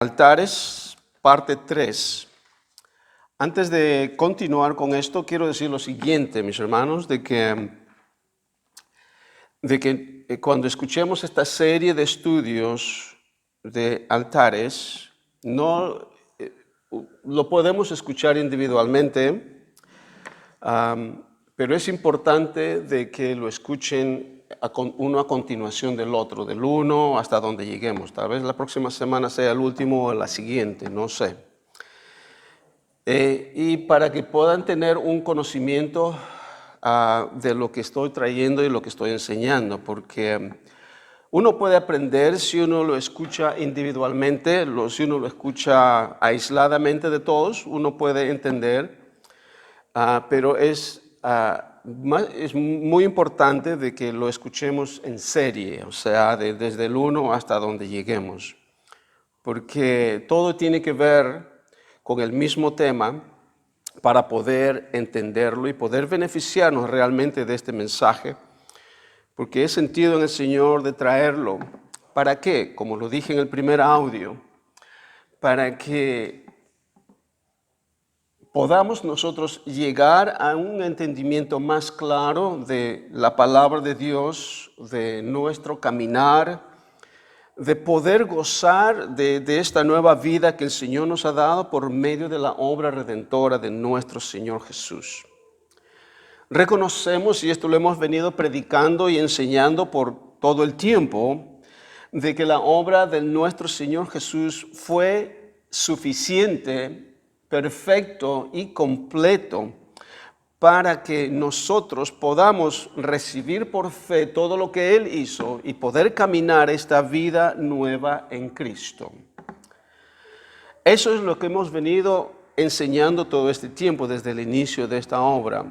Altares, parte 3. Antes de continuar con esto, quiero decir lo siguiente, mis hermanos, de que cuando escuchemos esta serie de estudios de altares, no lo podemos escuchar individualmente, pero es importante de que lo escuchen uno a continuación del otro, del uno hasta donde lleguemos. Tal vez la próxima semana sea el último o la siguiente, no sé. Y para que puedan tener un conocimiento de lo que estoy trayendo y lo que estoy enseñando, porque uno puede aprender si uno lo escucha individualmente, si uno lo escucha aisladamente de todos, uno puede entender, pero es muy importante de que lo escuchemos en serie, o sea, desde el uno hasta donde lleguemos, porque todo tiene que ver con el mismo tema para poder entenderlo y poder beneficiarnos realmente de este mensaje, porque he sentido en el Señor de traerlo. ¿Para qué? Como lo dije en el primer audio, para que podamos nosotros llegar a un entendimiento más claro de la palabra de Dios, de nuestro caminar, de poder gozar de esta nueva vida que el Señor nos ha dado por medio de la obra redentora de nuestro Señor Jesús. Reconocemos, y esto lo hemos venido predicando y enseñando por todo el tiempo, de que la obra de nuestro Señor Jesús fue suficiente, perfecto y completo para que nosotros podamos recibir por fe todo lo que Él hizo y poder caminar esta vida nueva en Cristo. Eso es lo que hemos venido enseñando todo este tiempo desde el inicio de esta obra.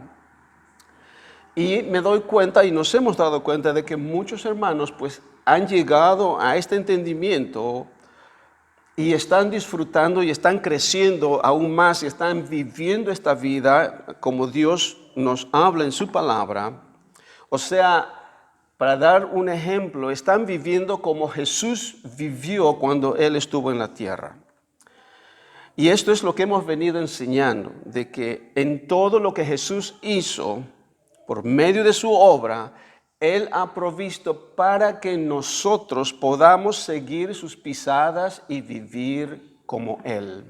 Y me doy cuenta y nos hemos dado cuenta de que muchos hermanos pues han llegado a este entendimiento y están disfrutando y están creciendo aún más y están viviendo esta vida como Dios nos habla en su palabra. O sea, para dar un ejemplo, están viviendo como Jesús vivió cuando Él estuvo en la tierra. Y esto es lo que hemos venido enseñando, de que en todo lo que Jesús hizo, por medio de su obra, Él ha provisto para que nosotros podamos seguir sus pisadas y vivir como Él.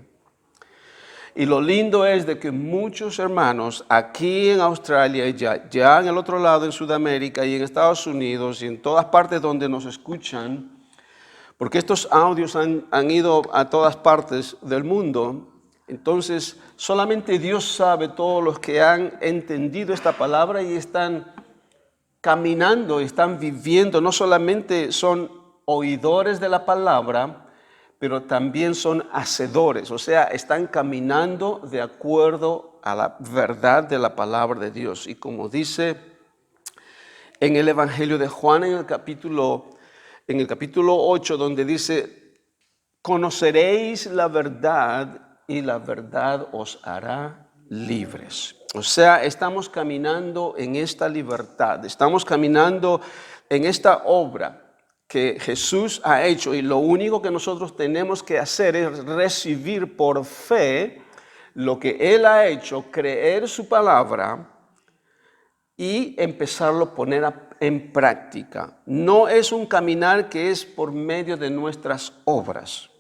Y lo lindo es de que muchos hermanos aquí en Australia y ya en el otro lado, en Sudamérica y en Estados Unidos y en todas partes donde nos escuchan, porque estos audios han ido a todas partes del mundo. Entonces, solamente Dios sabe todos los que han entendido esta palabra y están caminando, están viviendo, no solamente son oidores de la palabra, pero también son hacedores, o sea, están caminando de acuerdo a la verdad de la palabra de Dios. Y como dice en el Evangelio de Juan, en el capítulo 8, donde dice, conoceréis la verdad y la verdad os hará libres. O sea, estamos caminando en esta libertad, estamos caminando en esta obra que Jesús ha hecho, y lo único que nosotros tenemos que hacer es recibir por fe lo que Él ha hecho, creer su palabra y empezarlo a poner en práctica. No es un caminar que es por medio de nuestras obras.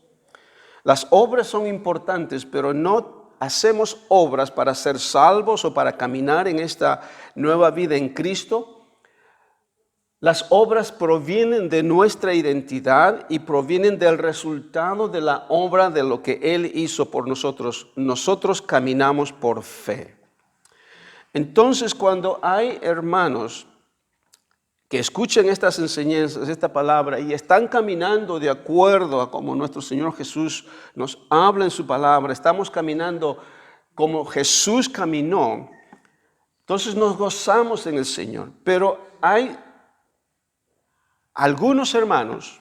Las obras son importantes, pero no hacemos obras para ser salvos o para caminar en esta nueva vida en Cristo. Las obras provienen de nuestra identidad y provienen del resultado de la obra de lo que Él hizo por nosotros. Nosotros caminamos por fe. Entonces, cuando hay hermanos que escuchen estas enseñanzas, esta palabra, y están caminando de acuerdo a como nuestro Señor Jesús nos habla en su palabra, estamos caminando como Jesús caminó, entonces nos gozamos en el Señor. Pero hay algunos hermanos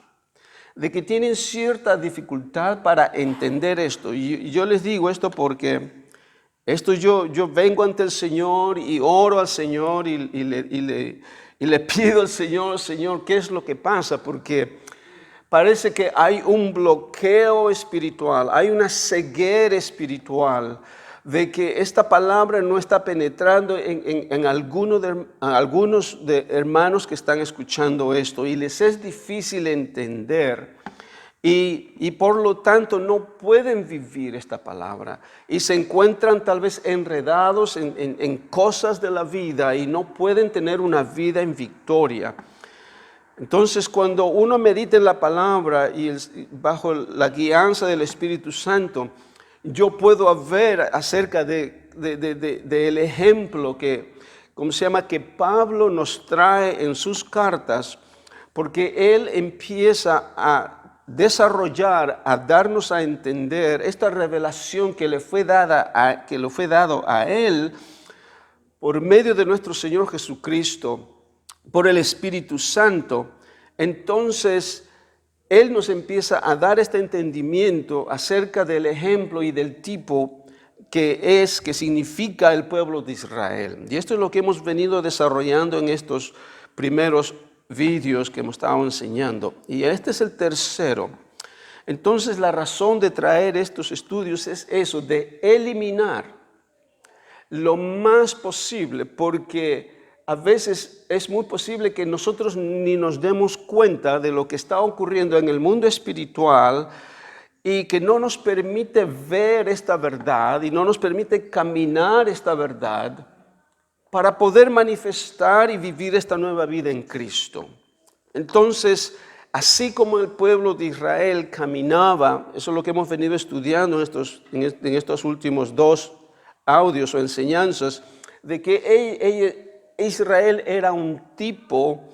de que tienen cierta dificultad para entender esto, y yo les digo esto porque yo vengo ante el Señor y oro al Señor y le pido al Señor, Señor, ¿qué es lo que pasa? Porque Parece que hay un bloqueo espiritual, hay una ceguera espiritual de que esta palabra no está penetrando en algunos de hermanos que están escuchando esto y les es difícil entender. Y por lo tanto no pueden vivir esta palabra y se encuentran tal vez enredados en cosas de la vida y no pueden tener una vida en victoria. Entonces, cuando uno medita en la palabra y bajo la guianza del Espíritu Santo, yo puedo ver acerca del ejemplo que Pablo nos trae en sus cartas, porque él empieza a desarrollar, a darnos a entender esta revelación que le fue dado a él por medio de nuestro Señor Jesucristo, por el Espíritu Santo. Entonces, Él nos empieza a dar este entendimiento acerca del ejemplo y del tipo que significa el pueblo de Israel. Y esto es lo que hemos venido desarrollando en estos primeros vídeos que hemos estado enseñando. Y este es el tercero. Entonces, la razón de traer estos estudios es eso, de eliminar lo más posible, porque a veces es muy posible que nosotros ni nos demos cuenta de lo que está ocurriendo en el mundo espiritual y que no nos permite ver esta verdad y no nos permite caminar esta verdad para poder manifestar y vivir esta nueva vida en Cristo. Entonces, así como el pueblo de Israel caminaba, eso es lo que hemos venido estudiando en estos últimos 2 audios o enseñanzas, de que Israel era un tipo,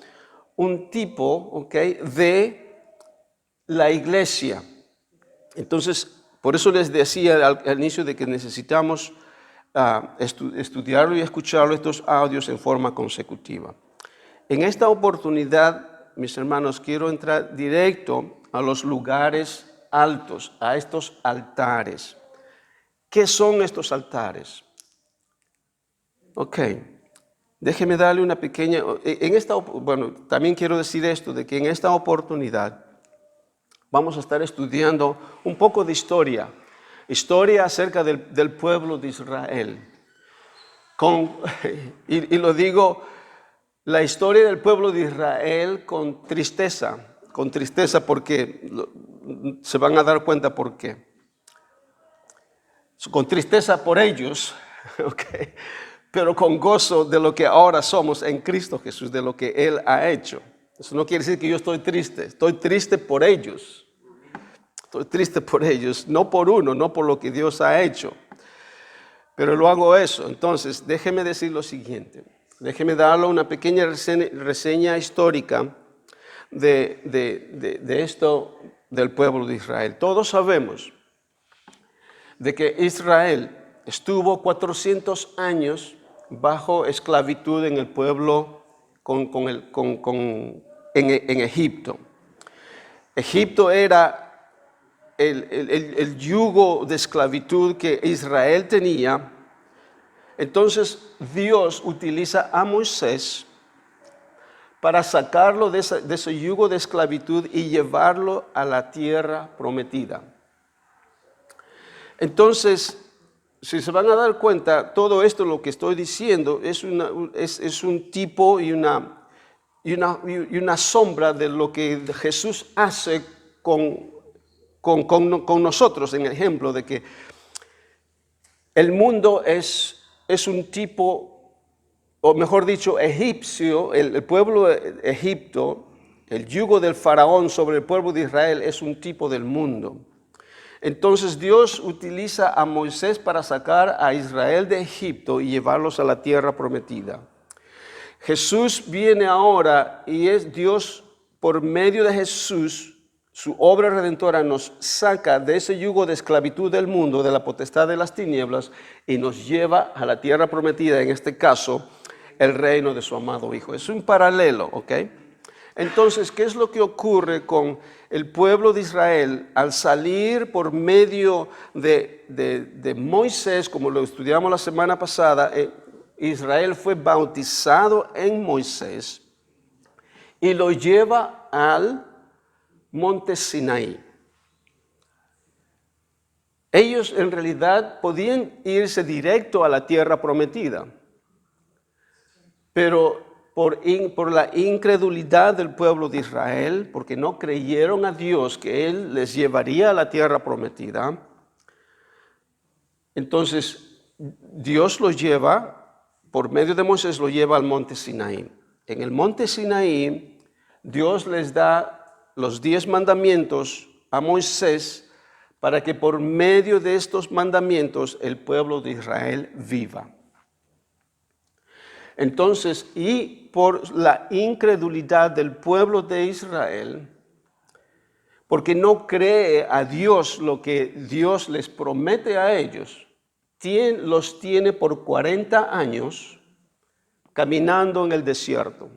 de la iglesia. Entonces, por eso les decía al inicio de que necesitamos estudiarlo y escucharlo estos audios en forma consecutiva. En esta oportunidad, mis hermanos, quiero entrar directo a los lugares altos, a estos altares. ¿Qué son estos altares? Ok, déjeme darle una pequeña... también quiero decir esto, de que en esta oportunidad vamos a estar estudiando un poco de historia acerca del pueblo de Israel. Y lo digo, la historia del pueblo de Israel con tristeza porque se van a dar cuenta por qué. Con tristeza por ellos, okay, pero con gozo de lo que ahora somos en Cristo Jesús, de lo que Él ha hecho. Eso no quiere decir que yo estoy triste por ellos. Estoy triste por ellos, no por uno, no por lo que Dios ha hecho. Pero lo hago eso. Entonces, déjeme decir lo siguiente. Déjeme darle una pequeña reseña histórica de esto del pueblo de Israel. Todos sabemos de que Israel estuvo 400 años bajo esclavitud en el pueblo en Egipto. Egipto era el yugo de esclavitud que Israel tenía. Entonces Dios utiliza a Moisés para sacarlo de ese yugo de esclavitud y llevarlo a la tierra prometida. Entonces, si se van a dar cuenta, todo esto lo que estoy diciendo es un tipo y una sombra de lo que Jesús hace con nosotros, en el ejemplo de que el mundo es un tipo, o mejor dicho, egipcio, el pueblo de Egipto, el yugo del faraón sobre el pueblo de Israel es un tipo del mundo. Entonces Dios utiliza a Moisés para sacar a Israel de Egipto y llevarlos a la tierra prometida. Jesús viene ahora y es Dios, por medio de Jesús, su obra redentora nos saca de ese yugo de esclavitud del mundo, de la potestad de las tinieblas, y nos lleva a la tierra prometida, en este caso, el reino de su amado Hijo. Es un paralelo, ¿ok? Entonces, ¿qué es lo que ocurre con el pueblo de Israel al salir por medio de Moisés, como lo estudiamos la semana pasada? Israel fue bautizado en Moisés y lo lleva al monte Sinaí. Ellos en realidad podían irse directo a la tierra prometida, pero por la incredulidad del pueblo de Israel, porque no creyeron a Dios que Él les llevaría a la tierra prometida, entonces Dios los lleva, por medio de Moisés los lleva al monte Sinaí. En el monte Sinaí, Dios les da los 10 mandamientos a Moisés para que por medio de estos mandamientos el pueblo de Israel viva. Entonces, y por la incredulidad del pueblo de Israel, porque no cree a Dios lo que Dios les promete a ellos, los tiene por 40 años caminando en el desierto.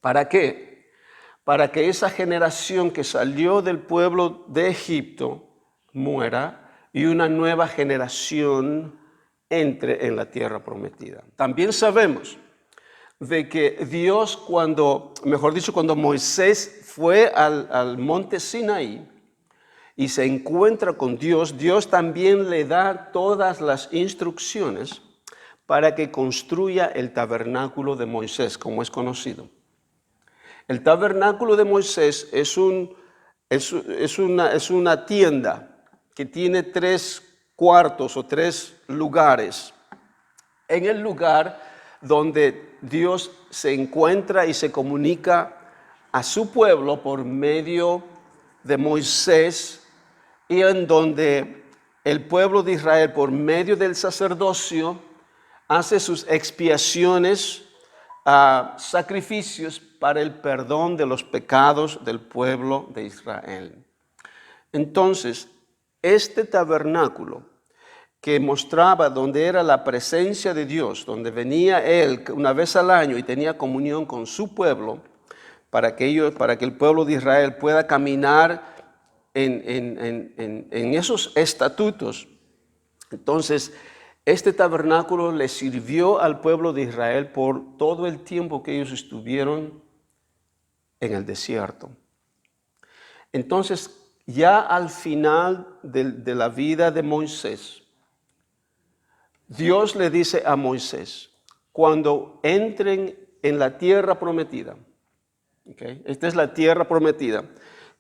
¿Para qué? Para que esa generación que salió del pueblo de Egipto muera y una nueva generación entre en la tierra prometida. También sabemos de que Dios cuando Moisés fue al monte Sinaí y se encuentra con Dios, Dios también le da todas las instrucciones para que construya el tabernáculo de Moisés, como es conocido. El tabernáculo de Moisés es una tienda que tiene 3 cuartos o 3 lugares. En el lugar donde Dios se encuentra y se comunica a su pueblo por medio de Moisés, y en donde el pueblo de Israel por medio del sacerdocio hace sus expiaciones, sacrificios para el perdón de los pecados del pueblo de Israel. Entonces, este tabernáculo que mostraba donde era la presencia de Dios, donde venía Él una vez al año y tenía comunión con su pueblo, para que el pueblo de Israel pueda caminar en esos estatutos. Entonces, este tabernáculo le sirvió al pueblo de Israel por todo el tiempo que ellos estuvieron en el desierto. Entonces, ya al final de la vida de Moisés, Dios le dice a Moisés, cuando entren en la tierra prometida, ¿okay? Esta es la tierra prometida,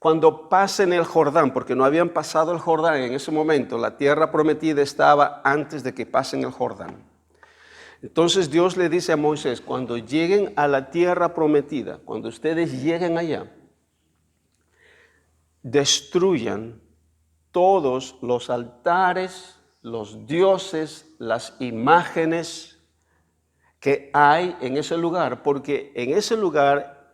cuando pasen el Jordán, porque no habían pasado el Jordán en ese momento, la tierra prometida estaba antes de que pasen el Jordán. Entonces Dios le dice a Moisés, cuando lleguen a la tierra prometida, cuando ustedes lleguen allá, destruyan todos los altares, los dioses, las imágenes que hay en ese lugar, porque en ese lugar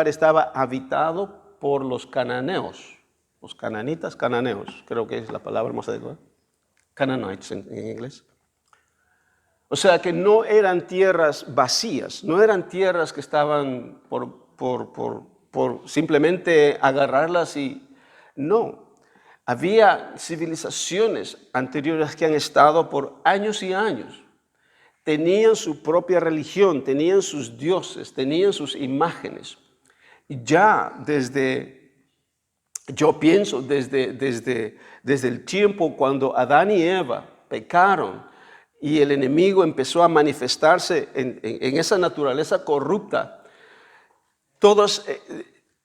estaba habitado por los cananeos, los cananitas, cananeos, creo que es la palabra más adecuada, Canaanites en inglés. O sea que no eran tierras vacías, no eran tierras que estaban por simplemente agarrarlas y no. Había civilizaciones anteriores que han estado por años y años. Tenían su propia religión, tenían sus dioses, tenían sus imágenes. Y ya yo pienso desde el tiempo cuando Adán y Eva pecaron y el enemigo empezó a manifestarse en esa naturaleza corrupta,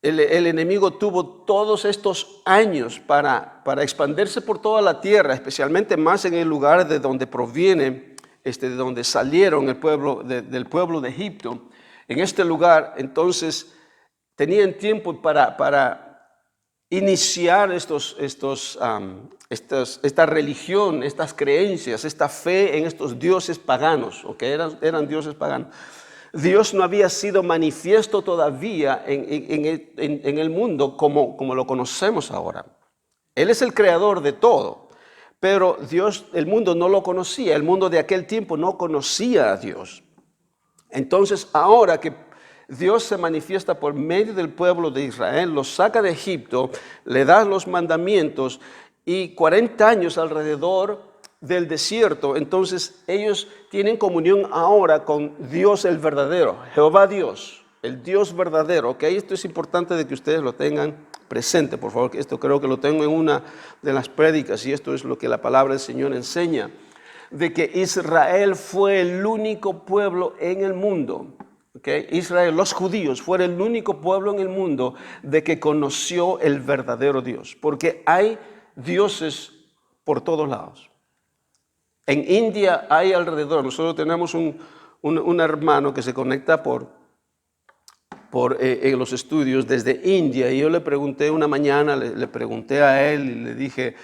el enemigo tuvo todos estos años para expandirse por toda la tierra, especialmente más en el lugar de donde proviene, de donde salieron del pueblo de Egipto. En este lugar, entonces, tenían tiempo para iniciar esta religión, estas creencias, esta fe en estos dioses paganos, que eran dioses paganos. Dios no había sido manifiesto todavía en el mundo como lo conocemos ahora. Él es el creador de todo, pero el mundo no lo conocía, el mundo de aquel tiempo no conocía a Dios. Entonces, ahora que Dios se manifiesta por medio del pueblo de Israel, los saca de Egipto, le da los mandamientos y 40 años alrededor del desierto, entonces ellos tienen comunión ahora con Dios el verdadero, Jehová Dios, el Dios verdadero. ¿Ok? Esto es importante de que ustedes lo tengan presente, por favor. Esto creo que lo tengo en una de las prédicas y esto es lo que la palabra del Señor enseña. De que Israel fue el único pueblo en el mundo. ¿Okay? Israel, los judíos, fueron el único pueblo en el mundo de que conoció el verdadero Dios. Porque hay dioses por todos lados. En India hay alrededor, nosotros tenemos un hermano que se conecta en los estudios desde India, y yo le pregunté una mañana, le pregunté a él y le dije,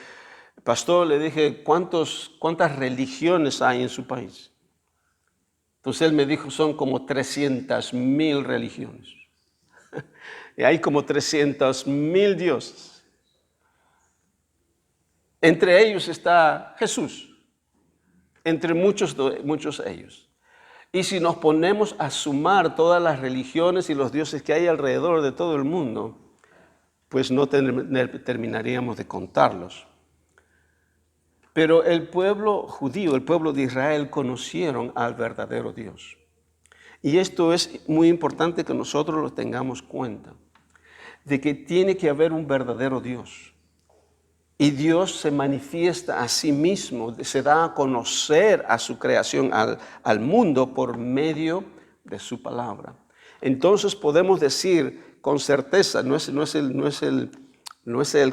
pastor, le dije, ¿cuántas religiones hay en su país? Entonces él me dijo, son como 300,000 religiones. Y hay como 300,000 dioses. Entre ellos está Jesús. Entre muchos de ellos. Y si nos ponemos a sumar todas las religiones y los dioses que hay alrededor de todo el mundo, pues no terminaríamos de contarlos. Pero el pueblo judío, el pueblo de Israel, conocieron al verdadero Dios. Y esto es muy importante que nosotros lo tengamos cuenta, de que tiene que haber un verdadero Dios. Y Dios se manifiesta a sí mismo, se da a conocer a su creación, al mundo, por medio de su palabra. Entonces podemos decir con certeza, no es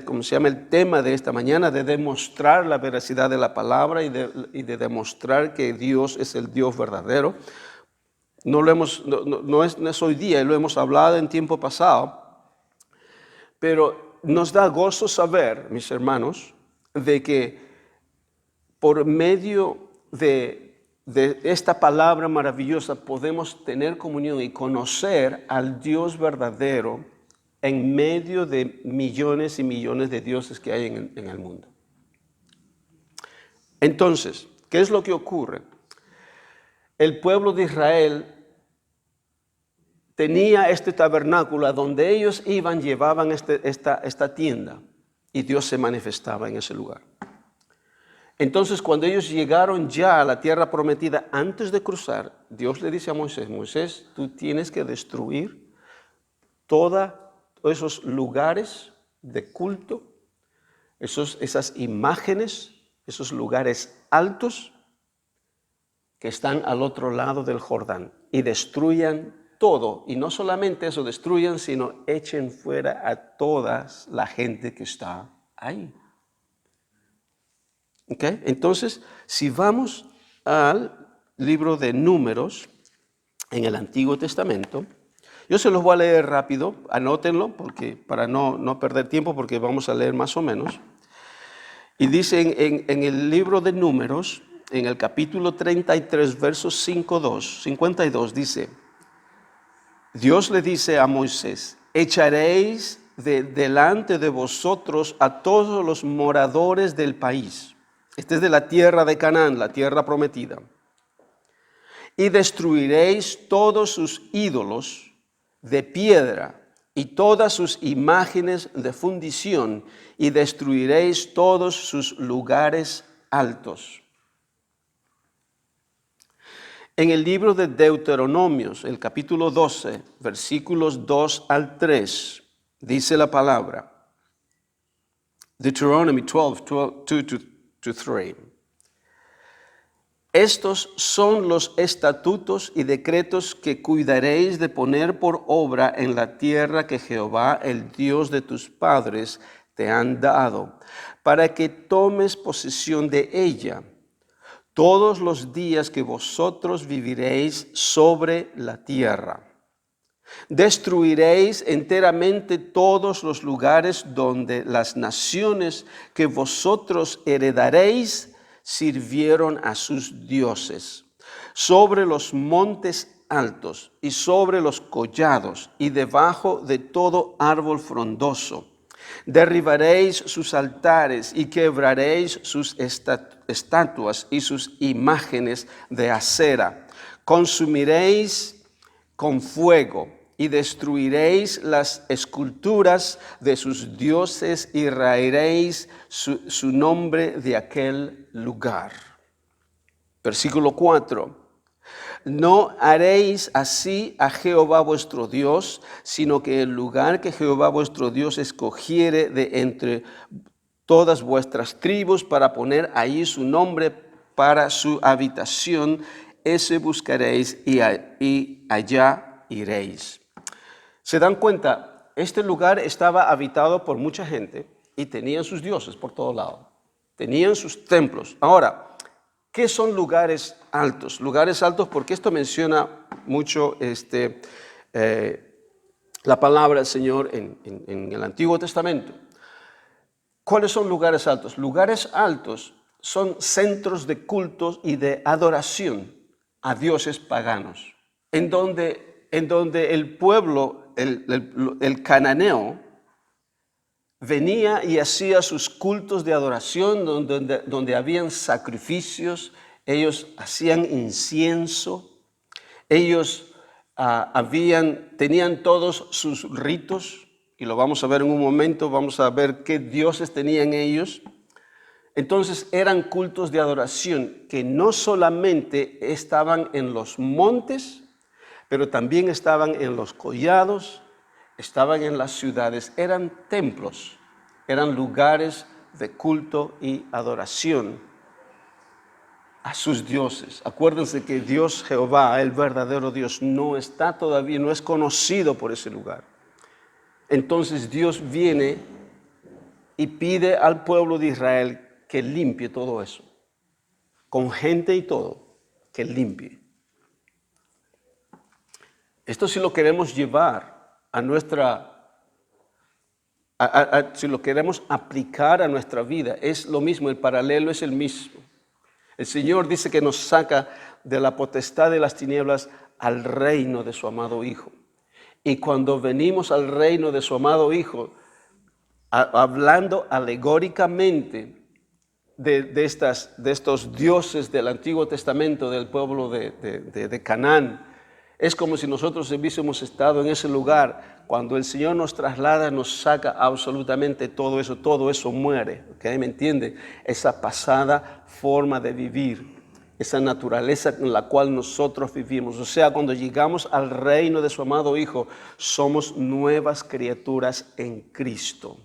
¿cómo se llama? El tema de esta mañana, de demostrar la veracidad de la palabra y de demostrar que Dios es el Dios verdadero. No es hoy día, lo hemos hablado en tiempo pasado, pero nos da gozo saber, mis hermanos, de que por medio de esta palabra maravillosa podemos tener comunión y conocer al Dios verdadero en medio de millones y millones de dioses que hay en el mundo. Entonces, ¿qué es lo que ocurre? El pueblo de Israel tenía este tabernáculo donde ellos iban, llevaban esta tienda y Dios se manifestaba en ese lugar. Entonces, cuando ellos llegaron ya a la tierra prometida, antes de cruzar, Dios le dice a Moisés, Moisés, tú tienes que destruir todos esos lugares de culto, esas imágenes, esos lugares altos que están al otro lado del Jordán y destruyan todo. Y no solamente eso destruyan, sino echen fuera a toda la gente que está ahí. ¿Okay? Entonces, si vamos al libro de Números en el Antiguo Testamento, yo se los voy a leer rápido, anótenlo para no perder tiempo, porque vamos a leer más o menos. Y dice en el libro de Números, en el capítulo 33, versos 52, dice, Dios le dice a Moisés, echaréis delante de vosotros a todos los moradores del país. Este es de la tierra de Canaán, la tierra prometida. Y destruiréis todos sus ídolos de piedra y todas sus imágenes de fundición, y destruiréis todos sus lugares altos. En el libro de Deuteronomios, el capítulo 12, versículos 2 al 3, dice la palabra. Deuteronomy 12, 2-3. Estos son los estatutos y decretos que cuidaréis de poner por obra en la tierra que Jehová, el Dios de tus padres, te han dado, para que tomes posesión de ella todos los días que vosotros viviréis sobre la tierra. Destruiréis enteramente todos los lugares donde las naciones que vosotros heredaréis sirvieron a sus dioses, sobre los montes altos y sobre los collados y debajo de todo árbol frondoso. Derribaréis sus altares y quebraréis sus estatuas y sus imágenes de acera. Consumiréis con fuego y destruiréis las esculturas de sus dioses y raeréis su nombre de aquel lugar. Versículo 4. No haréis así a Jehová vuestro Dios, sino que el lugar que Jehová vuestro Dios escogiere de entre todas vuestras tribus para poner ahí su nombre para su habitación, ese buscaréis y allá iréis. ¿Se dan cuenta? Este lugar estaba habitado por mucha gente y tenían sus dioses por todo lado. Tenían sus templos. Ahora, ¿qué son lugares altos? Lugares altos, porque esto menciona mucho la palabra del Señor en el Antiguo Testamento. ¿Cuáles son lugares altos? Lugares altos son centros de cultos y de adoración a dioses paganos, en donde el pueblo, el cananeo, venía y hacía sus cultos de adoración donde habían sacrificios, ellos hacían incienso, ellos tenían todos sus ritos, y lo vamos a ver en un momento, vamos a ver qué dioses tenían ellos. Entonces eran cultos de adoración que no solamente estaban en los montes, pero también estaban en los collados, estaban en las ciudades, eran templos, eran lugares de culto y adoración a sus dioses. Acuérdense que Dios Jehová, el verdadero Dios, no está todavía, no es conocido por ese lugar. Entonces Dios viene y pide al pueblo de Israel que limpie todo eso, con gente y todo, que limpie. Esto si lo queremos llevar a si lo queremos aplicar a nuestra vida, es lo mismo, el paralelo es el mismo. El Señor dice que nos saca de la potestad de las tinieblas al reino de su amado Hijo. Y cuando venimos al reino de su amado Hijo, hablando alegóricamente de estos dioses del Antiguo Testamento del pueblo de Canaán, es como si nosotros hubiésemos estado en ese lugar. Cuando el Señor nos traslada, nos saca absolutamente todo eso muere, ¿ok? ¿Me entiende? Esa pasada forma de vivir, esa naturaleza en la cual nosotros vivimos. O sea, cuando llegamos al reino de su amado Hijo, somos nuevas criaturas en Cristo.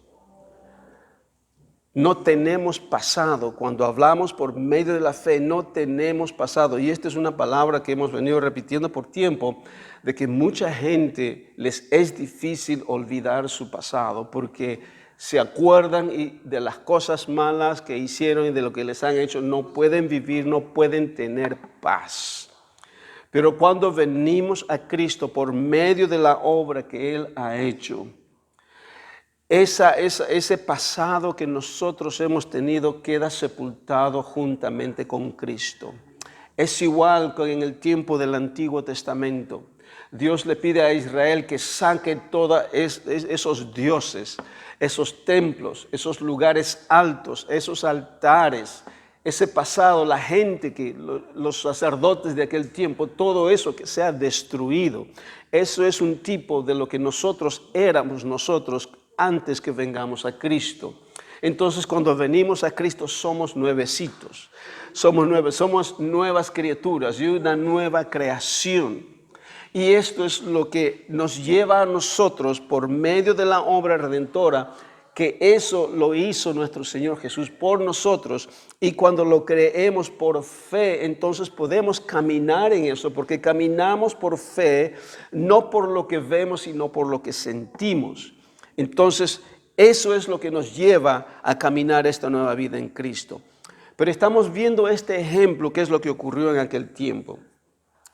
No tenemos pasado. Cuando hablamos por medio de la fe, no tenemos pasado. Y esta es una palabra que hemos venido repitiendo por tiempo, de que mucha gente les es difícil olvidar su pasado porque se acuerdan de las cosas malas que hicieron y de lo que les han hecho. No pueden vivir, no pueden tener paz. Pero cuando venimos a Cristo por medio de la obra que Él ha hecho, ese pasado que nosotros hemos tenido queda sepultado juntamente con Cristo. Es igual que en el tiempo del Antiguo Testamento. Dios le pide a Israel que saque todos esos dioses, esos templos, esos lugares altos, esos altares, ese pasado, la gente, los sacerdotes de aquel tiempo, todo eso que sea destruido. Eso es un tipo de lo que nosotros éramos antes que vengamos a Cristo. Entonces, cuando venimos a Cristo, somos nuevecitos, somos nuevas criaturas y una nueva creación. Y esto es lo que nos lleva a nosotros, por medio de la obra redentora, que eso lo hizo nuestro Señor Jesús por nosotros. Y cuando lo creemos por fe, entonces podemos caminar en eso, porque caminamos por fe, no por lo que vemos, sino por lo que sentimos. Entonces, eso es lo que nos lleva a caminar esta nueva vida en Cristo. Pero estamos viendo este ejemplo, que es lo que ocurrió en aquel tiempo.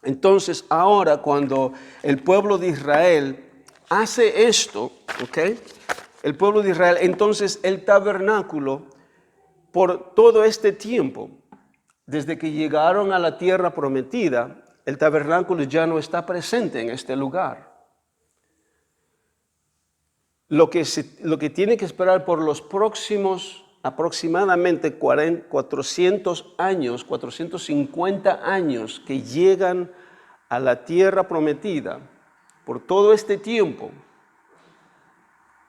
Entonces, ahora cuando el pueblo de Israel hace esto, ¿ok? El pueblo de Israel, entonces el tabernáculo, por todo este tiempo, desde que llegaron a la tierra prometida, el tabernáculo ya no está presente en este lugar. Lo que tiene que esperar por los próximos aproximadamente 400 años, 450 años que llegan a la tierra prometida, por todo este tiempo,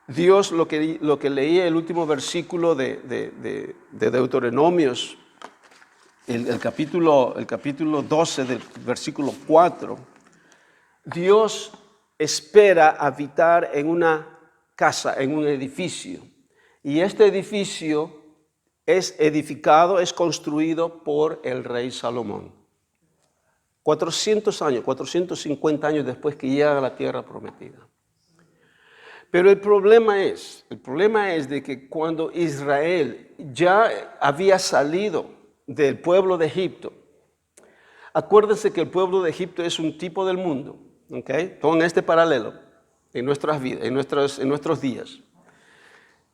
Dios, lo que leía el último versículo de Deuteronomios, el capítulo 12 del versículo 4, Dios espera habitar en una casa, en un edificio. Y este edificio es edificado, es construido por el rey Salomón. 400 años, 450 años después que llega a la tierra prometida. Pero el problema es de que cuando Israel ya había salido del pueblo de Egipto, acuérdense que el pueblo de Egipto es un tipo del mundo, ¿ok? Con este paralelo en nuestras vidas, en nuestros días.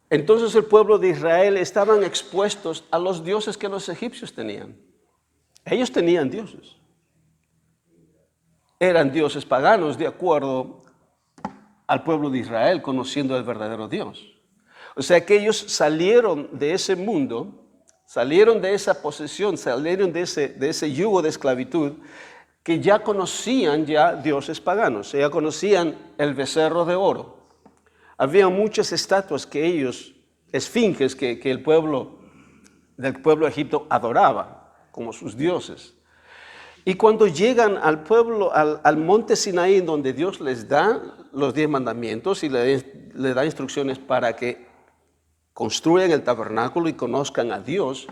Entonces el pueblo de Israel estaban expuestos a los dioses que los egipcios tenían. Ellos tenían dioses. Eran dioses paganos de acuerdo al pueblo de Israel, conociendo al verdadero Dios. O sea que ellos salieron de ese mundo, salieron de esa posesión, salieron de ese yugo de esclavitud, que ya conocían ya dioses paganos, ya conocían el becerro de oro. Había muchas estatuas que ellos, esfinges que el pueblo del pueblo de Egipto adoraba como sus dioses. Y cuando llegan al pueblo, al monte Sinaí, donde Dios les da los 10 mandamientos y le da instrucciones para que construyan el tabernáculo y conozcan a Dios,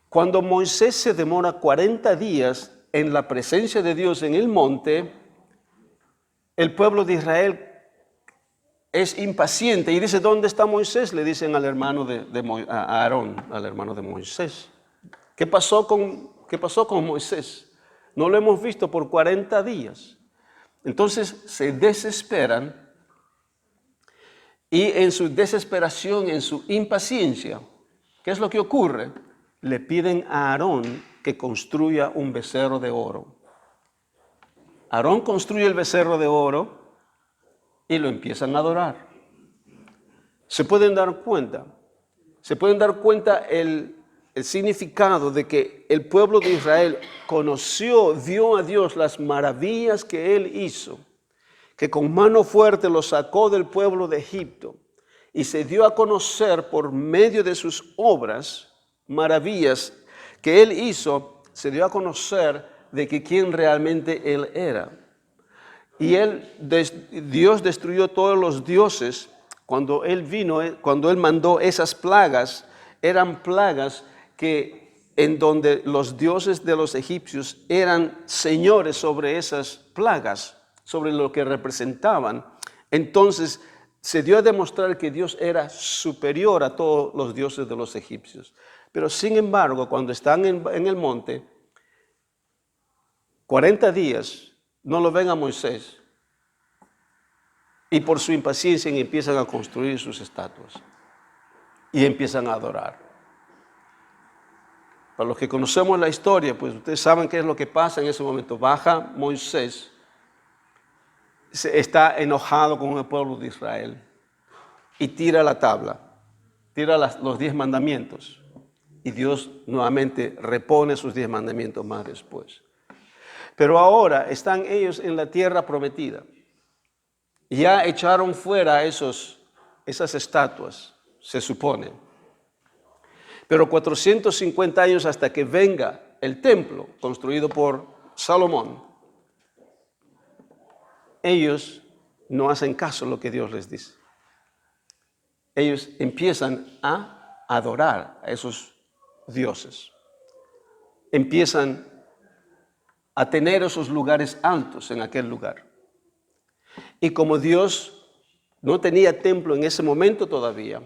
cuando Moisés se demora 40 días en la presencia de Dios en el monte, el pueblo de Israel es impaciente y dice, ¿dónde está Moisés? Le dicen al hermano a Aarón, al hermano de Moisés. ¿Qué pasó con Moisés? No lo hemos visto por 40 días. Entonces se desesperan y en su desesperación, en su impaciencia, ¿qué es lo que ocurre? Le piden a Aarón que construya un becerro de oro. Aarón construye el becerro de oro y lo empiezan a adorar. Se pueden dar cuenta el significado de que el pueblo de Israel vio a Dios las maravillas que Él hizo, que con mano fuerte lo sacó del pueblo de Egipto y se dio a conocer por medio de sus obras, maravillas que Él hizo, se dio a conocer de que quién realmente Él era. Y Dios destruyó todos los dioses cuando Él vino, cuando Él mandó esas plagas. Eran plagas en donde los dioses de los egipcios eran señores sobre esas plagas, sobre lo que representaban. Entonces se dio a demostrar que Dios era superior a todos los dioses de los egipcios. Pero sin embargo, cuando están en el monte, 40 días, no lo ven a Moisés. Y por su impaciencia empiezan a construir sus estatuas. Y empiezan a adorar. Para los que conocemos la historia, pues ustedes saben qué es lo que pasa en ese momento. Baja Moisés, está enojado con el pueblo de Israel y tira la tabla, tira los 10 mandamientos. Y Dios nuevamente repone sus 10 mandamientos más después. Pero ahora están ellos en la tierra prometida. Ya echaron fuera esas estatuas, se supone. Pero 450 años hasta que venga el templo construido por Salomón, ellos no hacen caso a lo que Dios les dice. Ellos empiezan a adorar a esos dioses. Empiezan a tener esos lugares altos en aquel lugar. Y como Dios no tenía templo en ese momento todavía,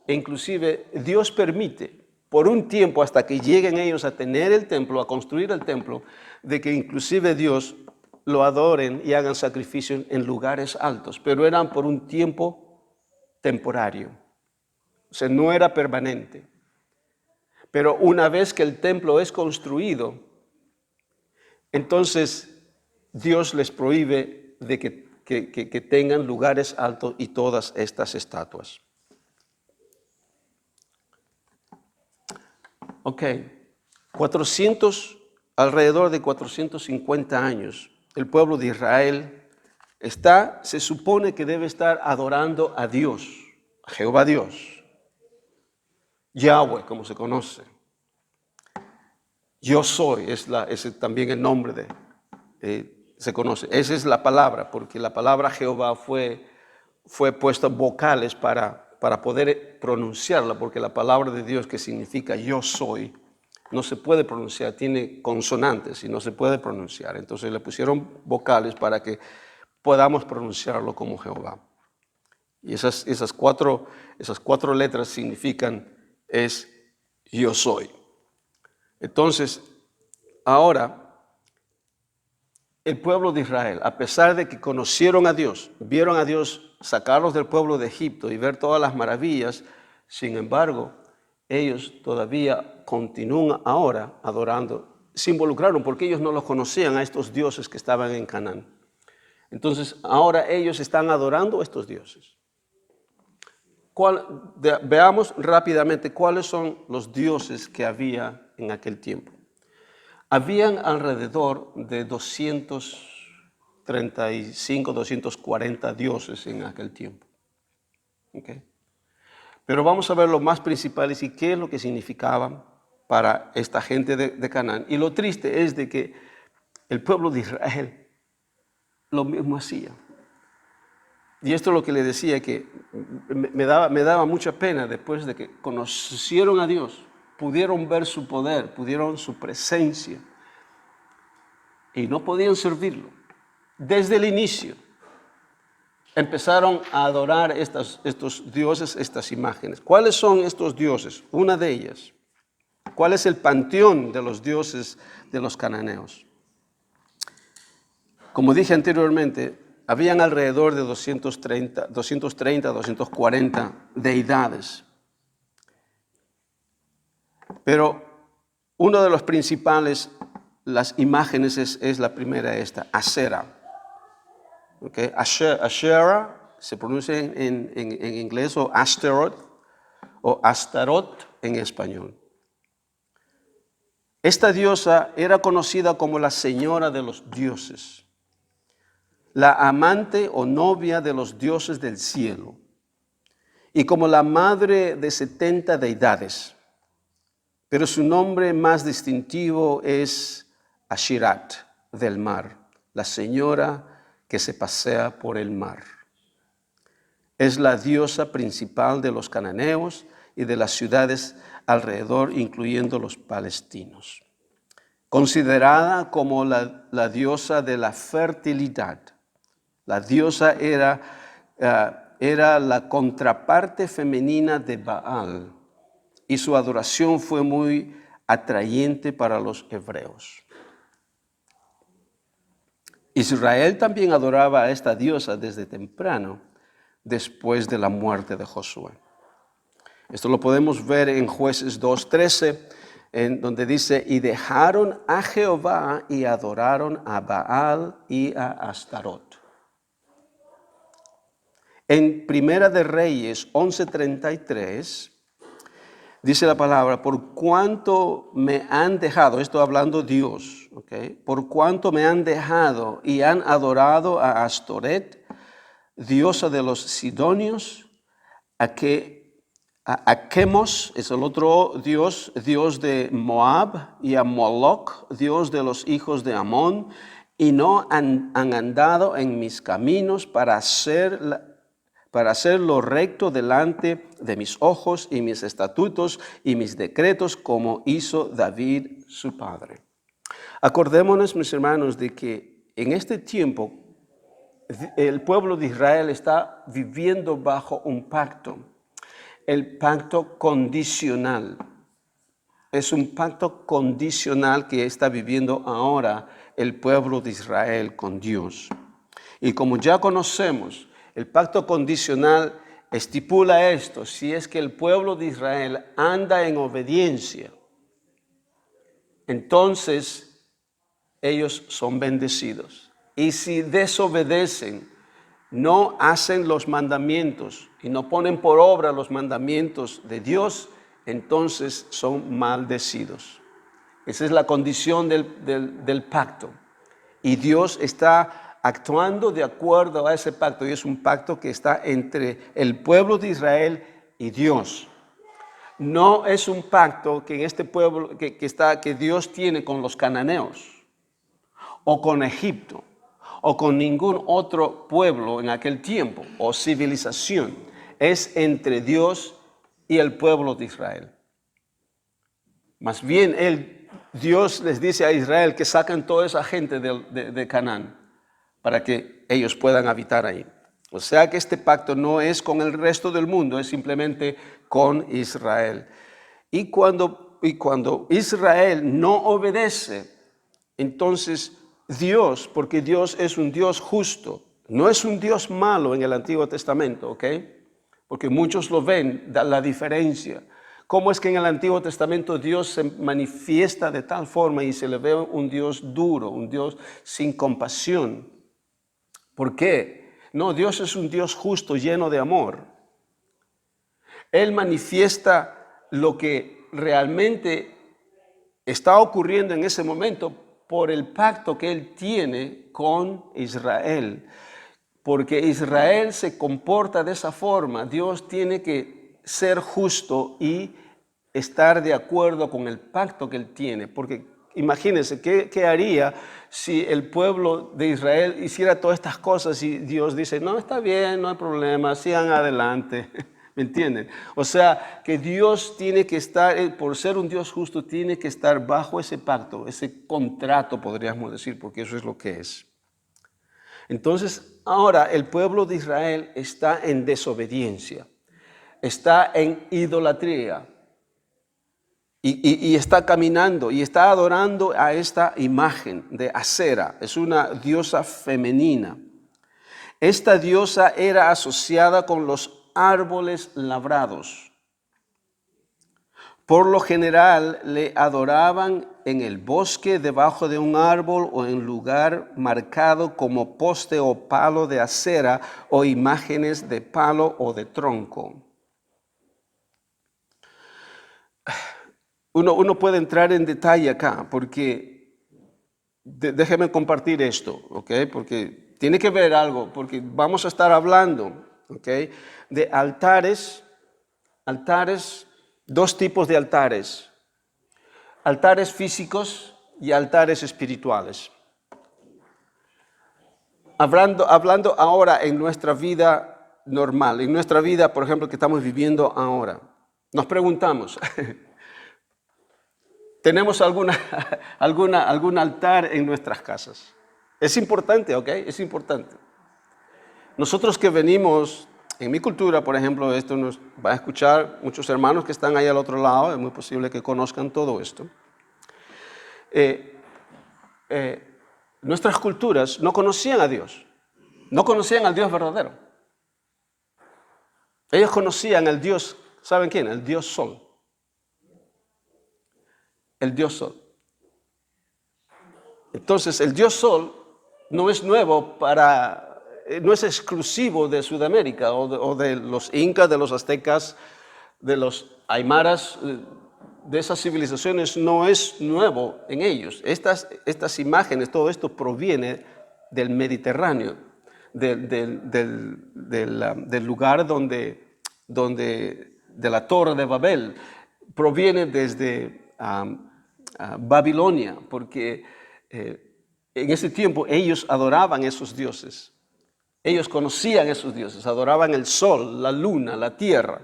e inclusive Dios permite por un tiempo hasta que lleguen ellos a tener el templo, a construir el templo, de que inclusive Dios lo adoren y hagan sacrificios en lugares altos, pero eran por un tiempo temporario, o sea, no era permanente. Pero una vez que el templo es construido, entonces Dios les prohíbe de que tengan lugares altos y todas estas estatuas. Ok, alrededor de 450 años, el pueblo de Israel se supone que debe estar adorando a Dios, a Jehová Dios, Yahweh, como se conoce. Yo soy, ese también el nombre se conoce. Esa es la palabra, porque la palabra Jehová fue puesta vocales para poder pronunciarla, porque la palabra de Dios, que significa yo soy, no se puede pronunciar, tiene consonantes y no se puede pronunciar. Entonces le pusieron vocales para que podamos pronunciarlo como Jehová. Y esas cuatro letras significan es yo soy. Entonces, ahora, el pueblo de Israel, a pesar de que conocieron a Dios, vieron a Dios sacarlos del pueblo de Egipto y ver todas las maravillas, sin embargo, ellos todavía continúan ahora adorando. Se involucraron porque ellos no los conocían a estos dioses que estaban en Canaán. Entonces, ahora ellos están adorando a estos dioses. Veamos rápidamente cuáles son los dioses que había en aquel tiempo. Habían alrededor de 235, 240 dioses en aquel tiempo. ¿Okay? Pero vamos a ver los más principales y qué es lo que significaban para esta gente de Canaán. Y lo triste es de que el pueblo de Israel lo mismo hacía. Y esto es lo que le decía, que me daba mucha pena después de que conocieron a Dios, pudieron ver su poder, pudieron su presencia y no podían servirlo. Desde el inicio empezaron a adorar estos dioses, estas imágenes. ¿Cuáles son estos dioses? Una de ellas. ¿Cuál es el panteón de los dioses de los cananeos? Como dije anteriormente, habían alrededor de 230, 240 deidades. Pero uno de los principales, las imágenes es la primera esta, Asera. Okay. Asherah se pronuncia en inglés, o Astaroth en español. Esta diosa era conocida como la señora de los dioses, la amante o novia de los dioses del cielo, y como la madre de 70 deidades. Pero su nombre más distintivo es Ashirat, del mar, la señora que se pasea por el mar. Es la diosa principal de los cananeos y de las ciudades alrededor, incluyendo los palestinos. Considerada como la diosa de la fertilidad, la diosa era la contraparte femenina de Baal, y su adoración fue muy atrayente para los hebreos. Israel también adoraba a esta diosa desde temprano, después de la muerte de Josué. Esto lo podemos ver en Jueces 2:13, en donde dice, y dejaron a Jehová y adoraron a Baal y a Astarot. En Primera de Reyes 11:33, dice la palabra, por cuanto me han dejado, esto hablando Dios, ¿okay? Por cuanto me han dejado y han adorado a Astoret, diosa de los sidonios, a Chemos es el otro dios, dios de Moab, y a Moloch, dios de los hijos de Amón, y no han andado en mis caminos para hacer lo recto delante de mis ojos y mis estatutos y mis decretos, como hizo David su padre. Acordémonos, mis hermanos, de que en este tiempo el pueblo de Israel está viviendo bajo un pacto, el pacto condicional. Es un pacto condicional que está viviendo ahora el pueblo de Israel con Dios. Y como ya conocemos, el pacto condicional estipula esto: si es que el pueblo de Israel anda en obediencia, entonces ellos son bendecidos. Y si desobedecen, no hacen los mandamientos y no ponen por obra los mandamientos de Dios, entonces son maldecidos. Esa es la condición del pacto. Y Dios está actuando de acuerdo a ese pacto, y es un pacto que está entre el pueblo de Israel y Dios. No es un pacto que en este pueblo que Dios tiene con los cananeos o con Egipto o con ningún otro pueblo en aquel tiempo o civilización. Es entre Dios y el pueblo de Israel. Más bien Dios les dice a Israel que sacan toda esa gente de Canaán para que ellos puedan habitar ahí. O sea que este pacto no es con el resto del mundo, es simplemente con Israel. Y cuando Israel no obedece, entonces Dios, porque Dios es un Dios justo, no es un Dios malo en el Antiguo Testamento, ¿ok? Porque muchos lo ven, da la diferencia. ¿Cómo es que en el Antiguo Testamento Dios se manifiesta de tal forma y se le ve un Dios duro, un Dios sin compasión? ¿Por qué? No, Dios es un Dios justo, lleno de amor. Él manifiesta lo que realmente está ocurriendo en ese momento por el pacto que Él tiene con Israel. Porque Israel se comporta de esa forma. Dios tiene que ser justo y estar de acuerdo con el pacto que Él tiene. Porque imagínense, ¿qué haría si el pueblo de Israel hiciera todas estas cosas y Dios dice, no, está bien, no hay problema, sigan adelante? ¿Me entienden? O sea, que Dios tiene que estar, por ser un Dios justo, tiene que estar bajo ese pacto, ese contrato, podríamos decir, porque eso es lo que es. Entonces, ahora el pueblo de Israel está en desobediencia, está en idolatría y está caminando y está adorando a esta imagen de Acera. Es una diosa femenina. Esta diosa era asociada con los árboles labrados. Por lo general le adoraban en el bosque, debajo de un árbol o en lugar marcado como poste o palo de acera o imágenes de palo o de tronco. Uno puede entrar en detalle acá porque déjeme compartir esto, ¿ok? Porque tiene que ver algo, porque vamos a estar hablando, ¿ok? De altares, dos tipos de altares. Altares físicos y altares espirituales. Hablando ahora en nuestra vida normal, en nuestra vida, por ejemplo, que estamos viviendo ahora, nos preguntamos, ¿tenemos algún altar en nuestras casas? Es importante, ¿ok? Es importante. Nosotros que venimos, en mi cultura, por ejemplo, esto nos va a escuchar muchos hermanos que están ahí al otro lado, es muy posible que conozcan todo esto. Nuestras culturas no conocían a Dios, no conocían al Dios verdadero. Ellos conocían al Dios, ¿saben quién? El Dios Sol. El Dios Sol. Entonces, el Dios Sol no es nuevo no es exclusivo de Sudamérica o de los incas, de los aztecas, de los aymaras, de esas civilizaciones, no es nuevo en ellos. Estas imágenes, todo esto proviene del Mediterráneo, del lugar de la Torre de Babel. Proviene desde Babilonia, porque en ese tiempo ellos adoraban esos dioses. Ellos conocían esos dioses, adoraban el sol, la luna, la tierra.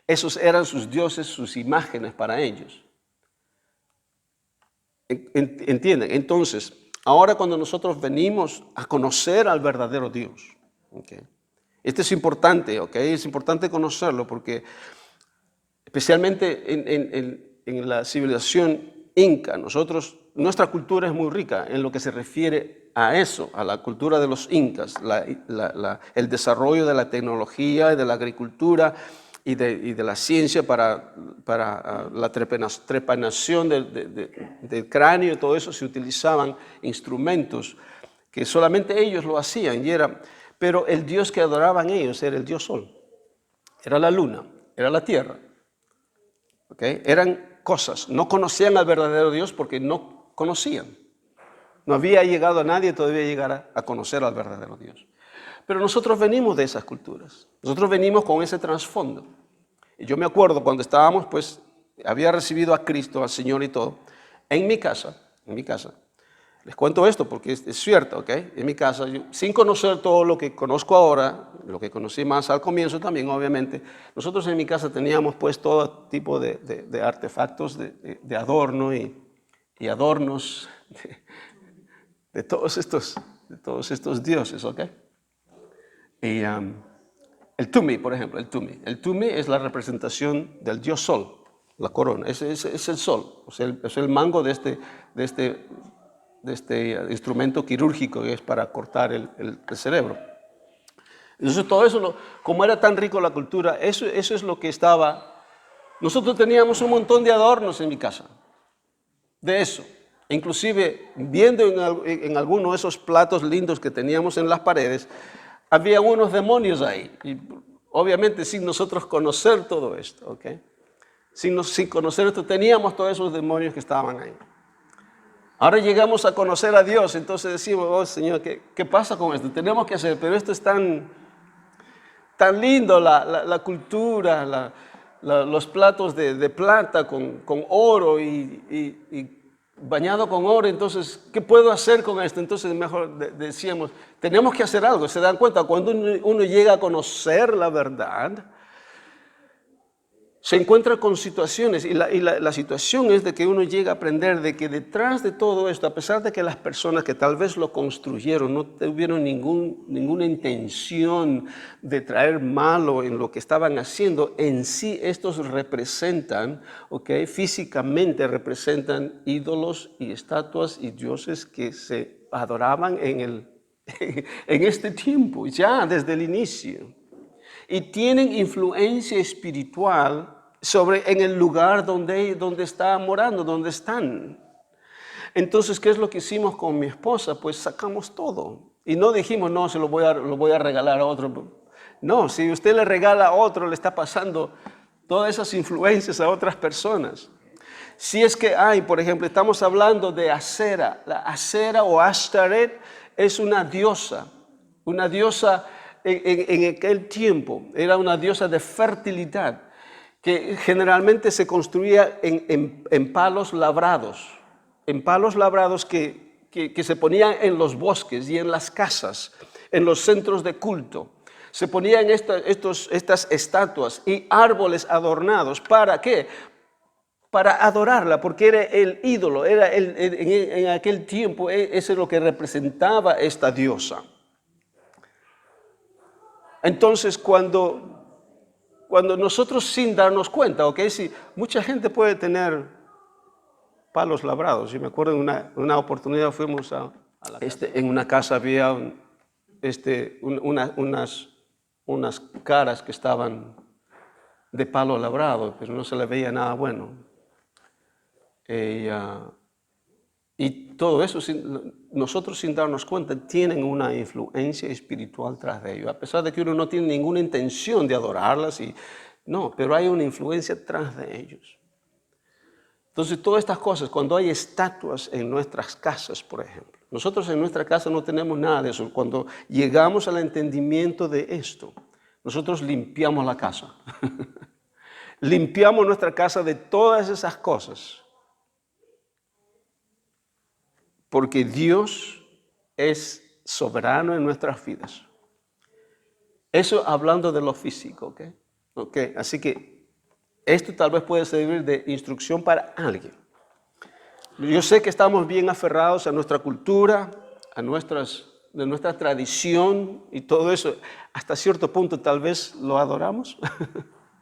Esos eran sus dioses, sus imágenes para ellos. ¿Entienden? Entonces, ahora cuando nosotros venimos a conocer al verdadero Dios, ¿okay? Esto es importante, ¿ok? Es importante conocerlo porque especialmente en la civilización inca, nuestra cultura es muy rica en lo que se refiere a eso, a la cultura de los incas, el desarrollo de la tecnología y de la agricultura y de la ciencia para la trepanación del cráneo y todo eso. Se utilizaban instrumentos que solamente ellos lo hacían, pero el Dios que adoraban ellos era el Dios Sol, era la luna, era la tierra. ¿Okay? Eran cosas, no conocían al verdadero Dios porque no conocían. No había llegado a nadie todavía llegar a conocer al verdadero Dios. Pero nosotros venimos de esas culturas, nosotros venimos con ese trasfondo. Y yo me acuerdo cuando estábamos, pues, había recibido a Cristo, al Señor y todo, en mi casa, les cuento esto porque es cierto, ¿ok? En mi casa, yo, sin conocer todo lo que conozco ahora, lo que conocí más al comienzo también, obviamente, nosotros en mi casa teníamos pues todo tipo de artefactos de adorno y adornos de todos estos dioses, ¿ok? Y el Tumi, por ejemplo, el Tumi es la representación del dios Sol, la corona, es el Sol, o sea, es el mango de este instrumento quirúrgico que es para cortar el cerebro. Entonces todo eso, como era tan rico la cultura, eso es lo que estaba. Nosotros teníamos un montón de adornos en mi casa, de eso. Inclusive viendo en alguno de esos platos lindos que teníamos en las paredes, había unos demonios ahí, y obviamente sin nosotros conocer todo esto, ¿ok? Sin conocer esto, teníamos todos esos demonios que estaban ahí. Ahora llegamos a conocer a Dios, entonces decimos, oh Señor, ¿qué pasa con esto? Tenemos que hacer, pero esto es tan lindo, la cultura, los platos de plata con oro y bañado con oro, entonces, ¿qué puedo hacer con esto? Entonces mejor decíamos, tenemos que hacer algo. Se dan cuenta, cuando uno llega a conocer la verdad, se encuentra con situaciones y la situación es de que uno llega a aprender de que detrás de todo esto, a pesar de que las personas que tal vez lo construyeron no tuvieron ninguna intención de traer malo en lo que estaban haciendo, en sí estos representan, ¿okay? Físicamente representan ídolos y estatuas y dioses que se adoraban en este tiempo, ya desde el inicio. Y tienen influencia espiritual en el lugar donde está morando, donde están. Entonces, ¿qué es lo que hicimos con mi esposa? Pues sacamos todo. Y no dijimos, no, se lo voy a regalar a otro. No, si usted le regala a otro, le está pasando todas esas influencias a otras personas. Si es que hay, por ejemplo, estamos hablando de Asera. La Asera o Ashtaret es una diosa en aquel tiempo, era una diosa de fertilidad, que generalmente se construía en palos labrados, que se ponían en los bosques y en las casas, en los centros de culto. Se ponían estas estatuas y árboles adornados. ¿Para qué? Para adorarla, porque era el ídolo, en aquel tiempo, eso es lo que representaba esta diosa. Entonces, cuando nosotros sin darnos cuenta, ¿ok? Si mucha gente puede tener palos labrados. Yo me acuerdo en una oportunidad fuimos a la casa. En una casa había unas caras que estaban de palo labrado, pero no se le veía nada bueno. Y todo eso, nosotros sin darnos cuenta, tienen una influencia espiritual tras de ellos. A pesar de que uno no tiene ninguna intención de adorarlas, no, pero hay una influencia tras de ellos. Entonces, todas estas cosas, cuando hay estatuas en nuestras casas, por ejemplo, nosotros en nuestra casa no tenemos nada de eso. Cuando llegamos al entendimiento de esto, nosotros limpiamos la casa. Limpiamos nuestra casa de todas esas cosas. Porque Dios es soberano en nuestras vidas. Eso hablando de lo físico, ¿ok? Okay. Así que esto tal vez puede servir de instrucción para alguien. Yo sé que estamos bien aferrados a nuestra cultura, de nuestra tradición y todo eso. Hasta cierto punto tal vez lo adoramos,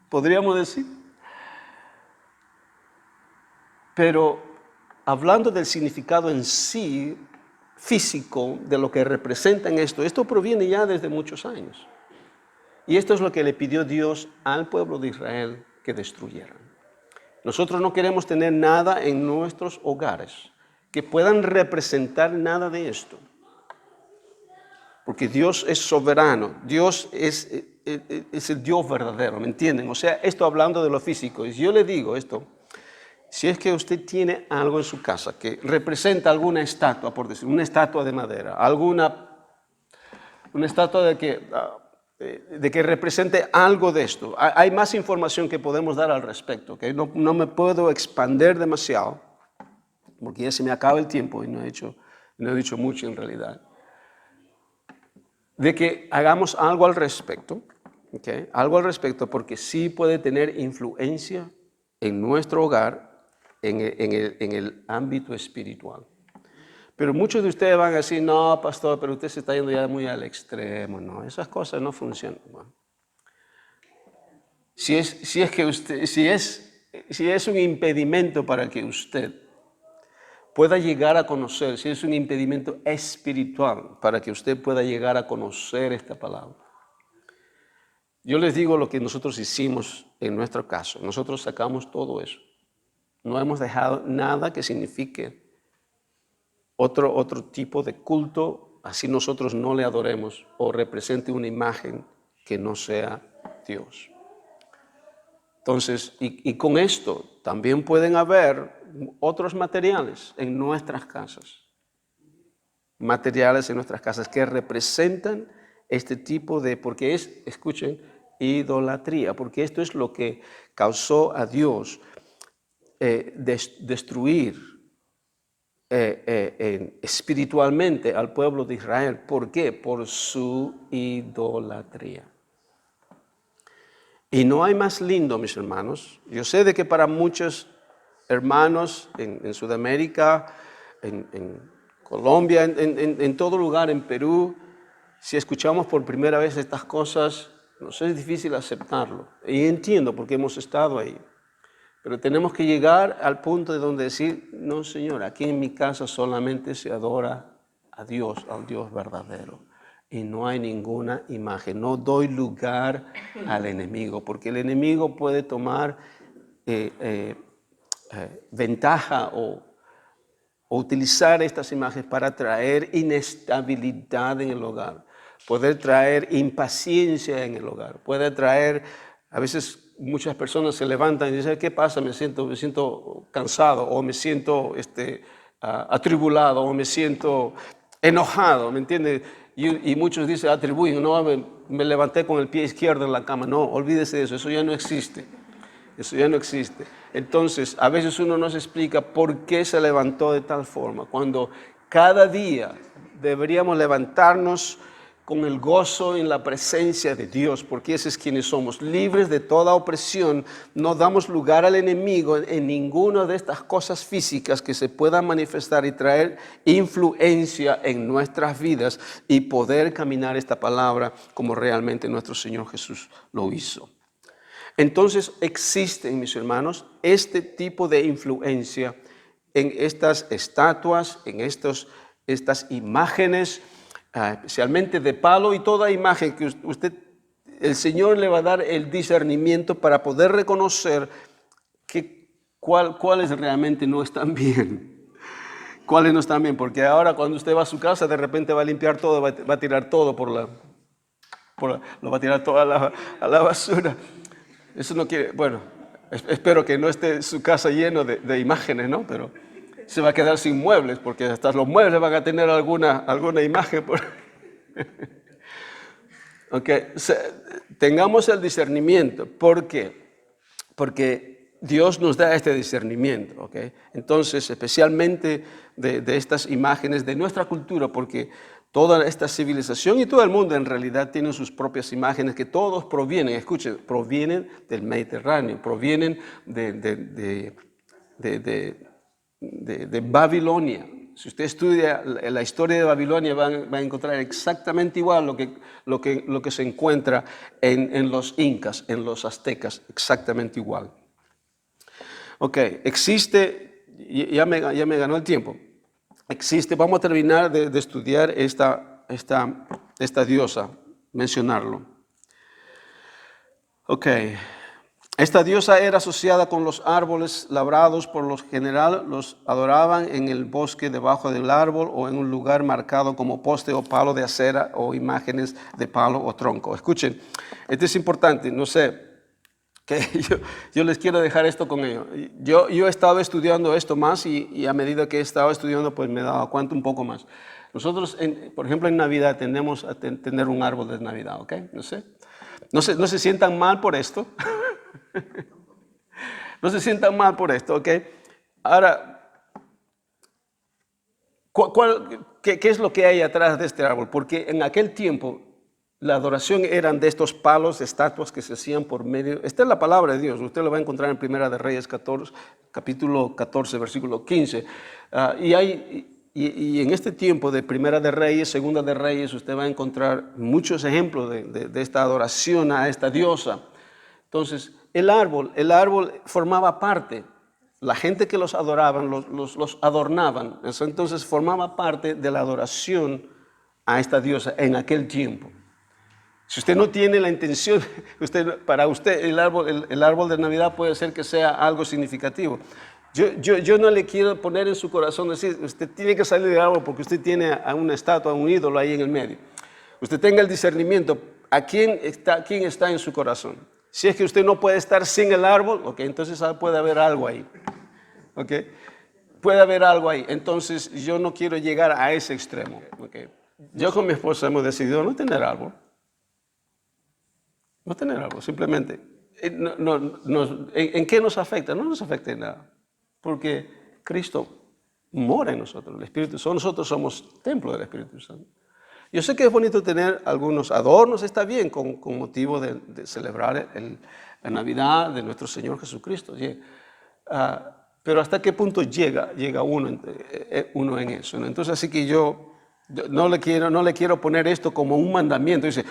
podríamos decir. Pero hablando del significado en sí, físico, de lo que representan esto proviene ya desde muchos años. Y esto es lo que le pidió Dios al pueblo de Israel que destruyeran. Nosotros no queremos tener nada en nuestros hogares que puedan representar nada de esto. Porque Dios es soberano, Dios es el Dios verdadero, ¿me entienden? O sea, esto hablando de lo físico. Y si yo le digo esto, si es que usted tiene algo en su casa que representa alguna estatua, por decir, una estatua de madera, una estatua de que de que represente algo de esto. Hay más información que podemos dar al respecto, ¿okay? No me puedo expander demasiado, porque ya se me acaba el tiempo y no he dicho mucho en realidad. De que hagamos algo al respecto, ¿okay? Algo al respecto, porque sí puede tener influencia en nuestro hogar, en el ámbito espiritual. Pero muchos de ustedes van a decir, no, pastor, pero usted se está yendo ya muy al extremo. No, esas cosas no funcionan. Bueno, si es un impedimento para que usted pueda llegar a conocer, si es un impedimento espiritual para que usted pueda llegar a conocer esta palabra. Yo les digo lo que nosotros hicimos en nuestro caso. Nosotros sacamos todo eso. No hemos dejado nada que signifique otro tipo de culto, así nosotros no le adoremos o represente una imagen que no sea Dios. Entonces, y con esto también pueden haber otros materiales en nuestras casas. Materiales en nuestras casas que representan este tipo de, porque es, escuchen, idolatría, porque esto es lo que causó a Dios destruir espiritualmente al pueblo de Israel. ¿Por qué? Por su idolatría. Y no hay más lindo, mis hermanos. Yo sé de que para muchos hermanos en Sudamérica, en Colombia, en todo lugar, en Perú, si escuchamos por primera vez estas cosas, nos es difícil aceptarlo. Y entiendo porque hemos estado ahí. Pero tenemos que llegar al punto de donde decir, no, Señor, aquí en mi casa solamente se adora a Dios, al Dios verdadero. Y no hay ninguna imagen. No doy lugar al enemigo, porque el enemigo puede tomar ventaja o utilizar estas imágenes para traer inestabilidad en el hogar, poder traer impaciencia en el hogar, puede traer, a veces muchas personas se levantan y dicen, ¿qué pasa? Me siento cansado, o me siento atribulado, o me siento enojado, ¿me entiendes? Y muchos dicen, atribuyen, no, me levanté con el pie izquierdo en la cama. No, olvídese de eso, eso ya no existe. Eso ya no existe. Entonces, a veces uno no se explica por qué se levantó de tal forma, cuando cada día deberíamos levantarnos con el gozo en la presencia de Dios, porque ese es quienes somos, libres de toda opresión. No damos lugar al enemigo en ninguna de estas cosas físicas que se puedan manifestar y traer influencia en nuestras vidas y poder caminar esta palabra como realmente nuestro Señor Jesús lo hizo. Entonces existen, mis hermanos, este tipo de influencia en estas estatuas, en estas imágenes, especialmente de palo, y toda imagen que el Señor le va a dar el discernimiento para poder reconocer cuáles realmente no están bien. Cuáles no están bien, porque ahora cuando usted va a su casa, de repente va a limpiar todo, va a tirar todo lo va a tirar todo a la basura. Eso no quiere, bueno, espero que no esté su casa lleno de imágenes, ¿no? Pero se va a quedar sin muebles, porque hasta los muebles van a tener alguna imagen. Okay. Tengamos el discernimiento. ¿Por qué? Porque Dios nos da este discernimiento, ¿ok? Entonces, especialmente de estas imágenes de nuestra cultura, porque toda esta civilización y todo el mundo en realidad tienen sus propias imágenes que todos provienen, escuchen, provienen del Mediterráneo, provienen de Babilonia. Si usted estudia la historia de Babilonia va a encontrar exactamente igual lo que se encuentra en los incas, en los aztecas, exactamente igual. Ok, existe, ya me ganó el tiempo. Existe, vamos a terminar de estudiar esta diosa, mencionarlo. Ok, esta diosa era asociada con los árboles labrados, por lo general los adoraban en el bosque debajo del árbol o en un lugar marcado como poste o palo de acera o imágenes de palo o tronco. Escuchen, esto es importante, no sé. Que yo les quiero dejar esto con ellos. Yo he estado estudiando esto más y a medida que he estado estudiando pues me he dado cuenta un poco más. Nosotros, por ejemplo, en Navidad tendemos a tener un árbol de Navidad, ¿ok? No se sientan mal por esto. No se sientan mal por esto, ¿ok? Ahora, ¿qué es lo que hay atrás de este árbol? Porque en aquel tiempo la adoración eran de estos palos, estatuas que se hacían por medio. Esta es la palabra de Dios. Usted lo va a encontrar en Primera de Reyes 14, capítulo 14, versículo 15. Y en este tiempo de Primera de Reyes, Segunda de Reyes, usted va a encontrar muchos ejemplos de esta adoración a esta diosa. Entonces, el árbol formaba parte. La gente que los adoraban, los adornaban. Entonces, formaba parte de la adoración a esta diosa en aquel tiempo. Si usted no tiene la intención, para usted el árbol de Navidad puede ser que sea algo significativo. Yo no le quiero poner en su corazón decir, usted tiene que salir del árbol porque usted tiene a una estatua, a un ídolo ahí en el medio. Usted tenga el discernimiento, quién está en su corazón. Si es que usted no puede estar sin el árbol, okay, entonces puede haber algo ahí. Okay. Puede haber algo ahí. Entonces yo no quiero llegar a ese extremo. Okay. Yo con mi esposa hemos decidido no tener árbol. No tener árbol, simplemente. ¿En qué nos afecta? No nos afecta en nada. Porque Cristo mora en nosotros. El Espíritu, nosotros somos templo del Espíritu Santo. Yo sé que es bonito tener algunos adornos, está bien, con motivo de celebrar la Navidad de nuestro Señor Jesucristo. Pero ¿hasta qué punto llega uno en eso? ¿No? Entonces, así que yo no le quiero poner esto como un mandamiento. Dice,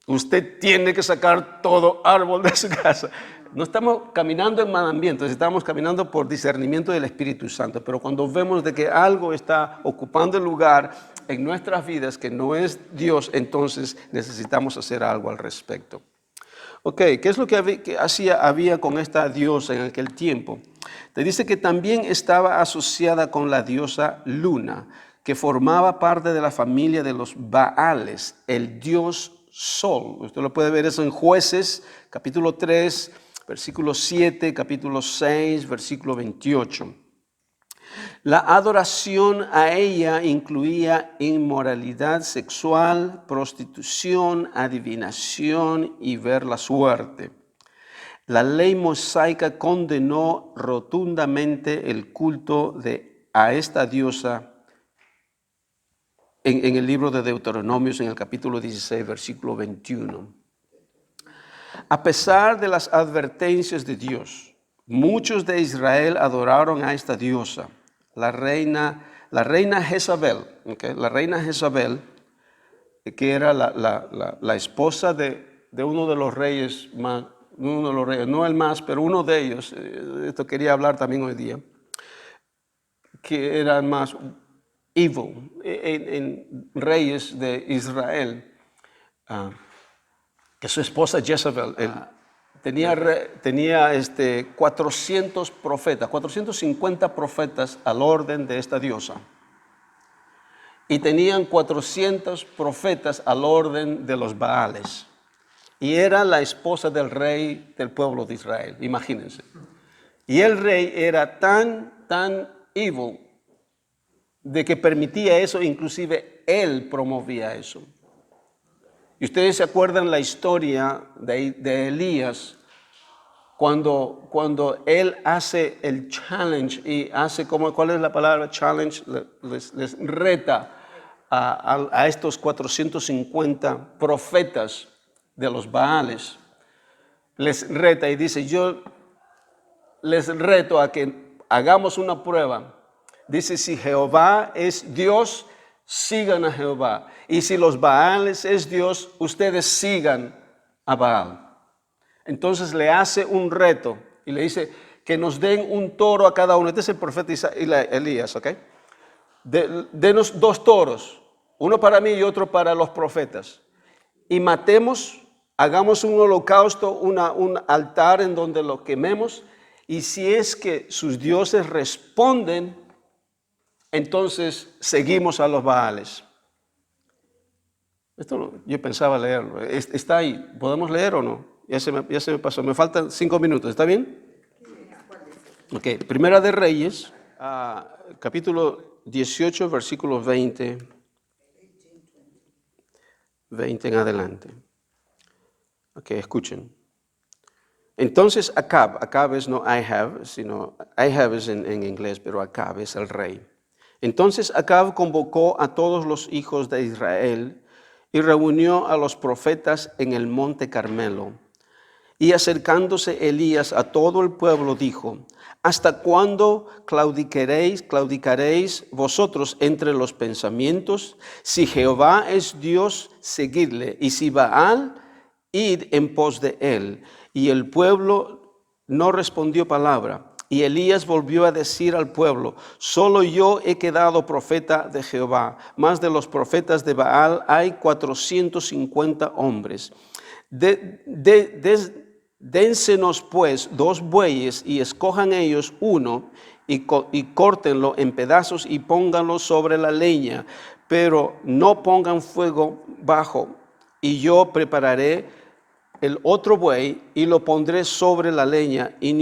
usted tiene que sacar todo árbol de su casa. No estamos caminando en mandamientos, estamos caminando por discernimiento del Espíritu Santo. Pero cuando vemos de que algo está ocupando el lugar en nuestras vidas que no es Dios, entonces necesitamos hacer algo al respecto. Ok, ¿qué es lo que había con esta diosa en aquel tiempo? Te dice que también estaba asociada con la diosa Luna, que formaba parte de la familia de los Baales, el dios Sol. Usted lo puede ver eso en Jueces, capítulo 3, versículo 7, capítulo 6, versículo 28. La adoración a ella incluía inmoralidad sexual, prostitución, adivinación y ver la suerte. La ley mosaica condenó rotundamente el culto a esta diosa en el libro de Deuteronomios, en el capítulo 16, versículo 21. A pesar de las advertencias de Dios, muchos de Israel adoraron a esta diosa. La reina Jezabel, okay, la reina Jezabel, que era la esposa de uno de los reyes, no el más, pero uno de ellos, esto quería hablar también hoy día, que eran más evil en reyes de Israel, que su esposa Jezabel tenía 400 profetas, 450 profetas al orden de esta diosa. Y tenían 400 profetas al orden de los Baales. Y era la esposa del rey del pueblo de Israel, imagínense. Y el rey era tan evil de que permitía eso, inclusive él promovía eso. Y ustedes se acuerdan la historia de Elías, cuando él hace el challenge y hace, ¿cuál es la palabra challenge? Les reta a estos 450 profetas de los Baales. Les reta y dice, yo les reto a que hagamos una prueba. Dice, si Jehová es Dios, sigan a Jehová. Y si los Baales es Dios, ustedes sigan a Baal. Entonces le hace un reto y le dice que nos den un toro a cada uno. Este es el profeta Elías, ¿ok? Denos 2 toros, uno para mí y otro para los profetas. Y matemos, hagamos un holocausto, un altar en donde lo quememos. Y si es que sus dioses responden, entonces seguimos a los Baales. Esto yo pensaba leerlo. Está ahí. ¿Podemos leer o no? Ya se me pasó. Me faltan 5 minutos. ¿Está bien? Ok. Primera de Reyes, capítulo 18, versículo 20 20 en adelante. Ok, escuchen. Entonces Acab es no I have, sino I have es en inglés, pero Acab es el rey. Entonces Acab convocó a todos los hijos de Israel y reunió a los profetas en el monte Carmelo. Y acercándose Elías a todo el pueblo dijo: ¿Hasta cuándo claudicaréis vosotros entre los pensamientos? Si Jehová es Dios, seguidle, y si Baal, id en pos de él. Y el pueblo no respondió palabra. Y Elías volvió a decir al pueblo: solo yo he quedado profeta de Jehová, mas de los profetas de Baal hay 450 hombres. Dénsenos pues 2 bueyes y escojan ellos uno y córtenlo en pedazos y pónganlo sobre la leña, pero no pongan fuego bajo. Y yo prepararé el otro buey y lo pondré sobre la leña y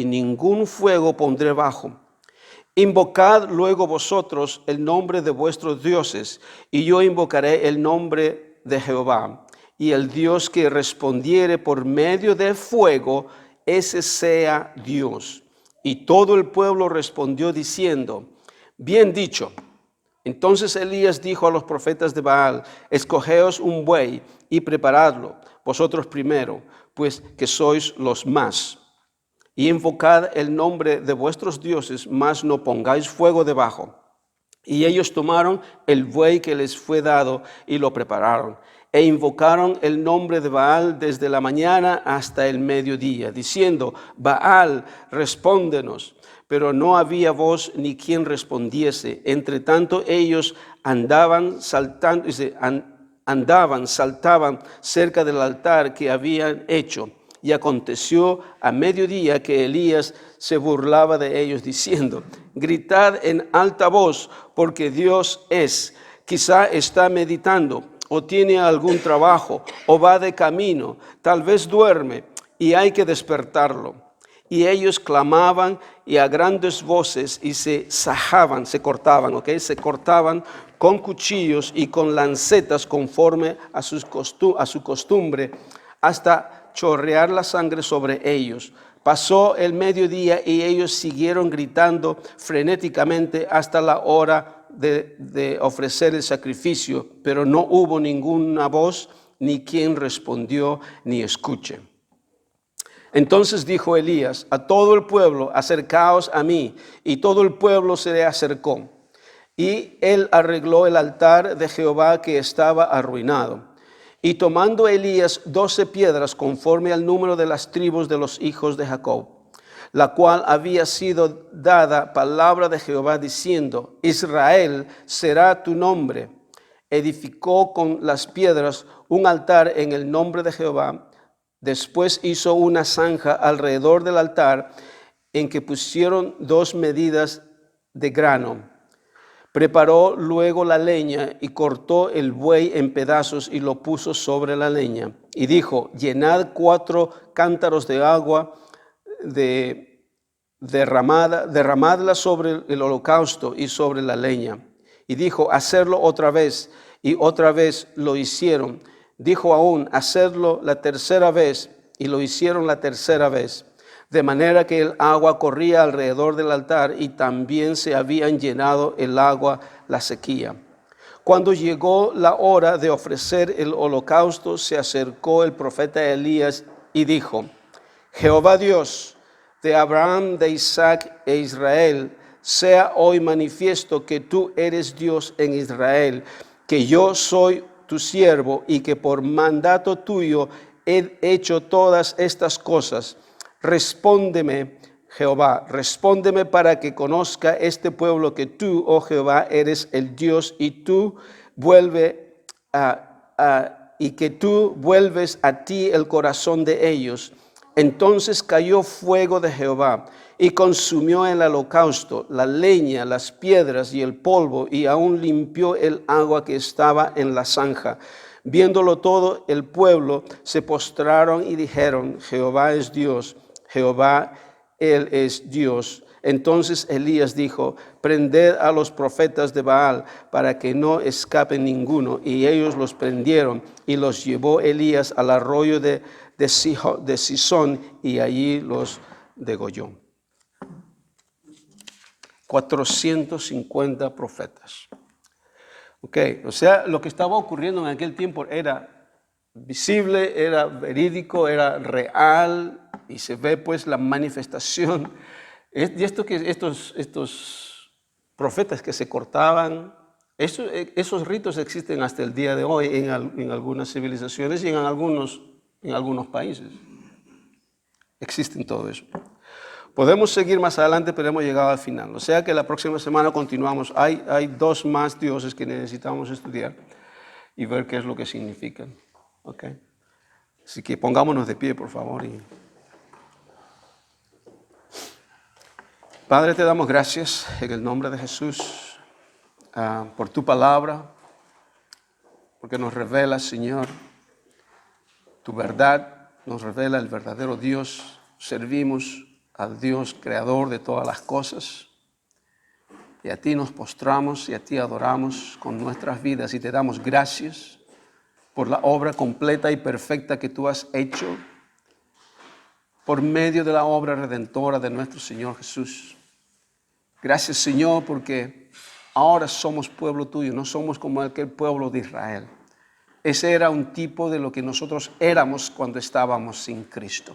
ningún fuego pondré bajo. Invocad luego vosotros el nombre de vuestros dioses y yo invocaré el nombre de Jehová. Y el Dios que respondiere por medio de fuego, ese sea Dios. Y todo el pueblo respondió diciendo: bien dicho. Entonces Elías dijo a los profetas de Baal: escogeos un buey y preparadlo vosotros primero, pues que sois los más. Y invocad el nombre de vuestros dioses, mas no pongáis fuego debajo. Y ellos tomaron el buey que les fue dado y lo prepararon. E invocaron el nombre de Baal desde la mañana hasta el mediodía, diciendo: Baal, respóndenos. Pero no había voz ni quien respondiese. Entre tanto ellos saltaban cerca del altar que habían hecho. Y aconteció a mediodía que Elías se burlaba de ellos, diciendo: gritad en alta voz, porque Dios es. Quizá está meditando, o tiene algún trabajo, o va de camino, tal vez duerme, y hay que despertarlo. Y ellos clamaban y a grandes voces y se cortaban con cuchillos y con lancetas conforme a su costumbre, hasta chorrear la sangre sobre ellos. Pasó el mediodía y ellos siguieron gritando frenéticamente hasta la hora de ofrecer el sacrificio, pero no hubo ninguna voz, ni quien respondió, ni escuche. Entonces dijo Elías a todo el pueblo: acercaos a mí. Y todo el pueblo se le acercó. Y él arregló el altar de Jehová que estaba arruinado. Y tomando Elías 12 piedras conforme al número de las tribus de los hijos de Jacob, la cual había sido dada palabra de Jehová diciendo: Israel será tu nombre. Edificó con las piedras un altar en el nombre de Jehová. Después hizo una zanja alrededor del altar en que pusieron 2 medidas de grano. Preparó luego la leña y cortó el buey en pedazos y lo puso sobre la leña. Y dijo: llenad 4 cántaros de agua derramadla sobre el holocausto y sobre la leña. Y dijo: hacerlo otra vez. Y otra vez lo hicieron. Dijo aún: hacerlo la tercera vez. Y lo hicieron la tercera vez. De manera que el agua corría alrededor del altar y también se habían llenado el agua la sequía. Cuando llegó la hora de ofrecer el holocausto, se acercó el profeta Elías y dijo: Jehová Dios de Abraham, de Isaac e Israel, sea hoy manifiesto que tú eres Dios en Israel, que yo soy tu siervo y que por mandato tuyo he hecho todas estas cosas. Respóndeme, Jehová, respóndeme para que conozca este pueblo que tú, oh Jehová, eres el Dios y que tú vuelves a ti el corazón de ellos. Entonces cayó fuego de Jehová y consumió el holocausto, la leña, las piedras y el polvo, y aún limpió el agua que estaba en la zanja. Viéndolo todo el pueblo se postraron y dijeron: Jehová es Dios, Jehová, Él es Dios. Entonces Elías dijo: prended a los profetas de Baal para que no escape ninguno. Y ellos los prendieron y los llevó Elías al arroyo de Sison y allí los degolló. 450 profetas. O sea, lo que estaba ocurriendo en aquel tiempo era visible, era verídico, era real, y se ve pues la manifestación. Y estos profetas que se cortaban, esos ritos existen hasta el día de hoy en algunas civilizaciones y en algunos países. Existen todo eso. Podemos seguir más adelante, pero hemos llegado al final. O sea que la próxima semana continuamos. Hay 2 más dioses que necesitamos estudiar y ver qué es lo que significan. ¿Okay? Así que pongámonos de pie, por favor. Padre, te damos gracias en el nombre de Jesús por tu palabra, porque nos revela, Señor, tu verdad, nos revela el verdadero Dios. Servimos al Dios creador de todas las cosas, y a ti nos postramos y a ti adoramos con nuestras vidas y te damos gracias por la obra completa y perfecta que tú has hecho por medio de la obra redentora de nuestro Señor Jesús. Gracias, Señor, porque ahora somos pueblo tuyo, no somos como aquel pueblo de Israel. Ese era un tipo de lo que nosotros éramos cuando estábamos sin Cristo.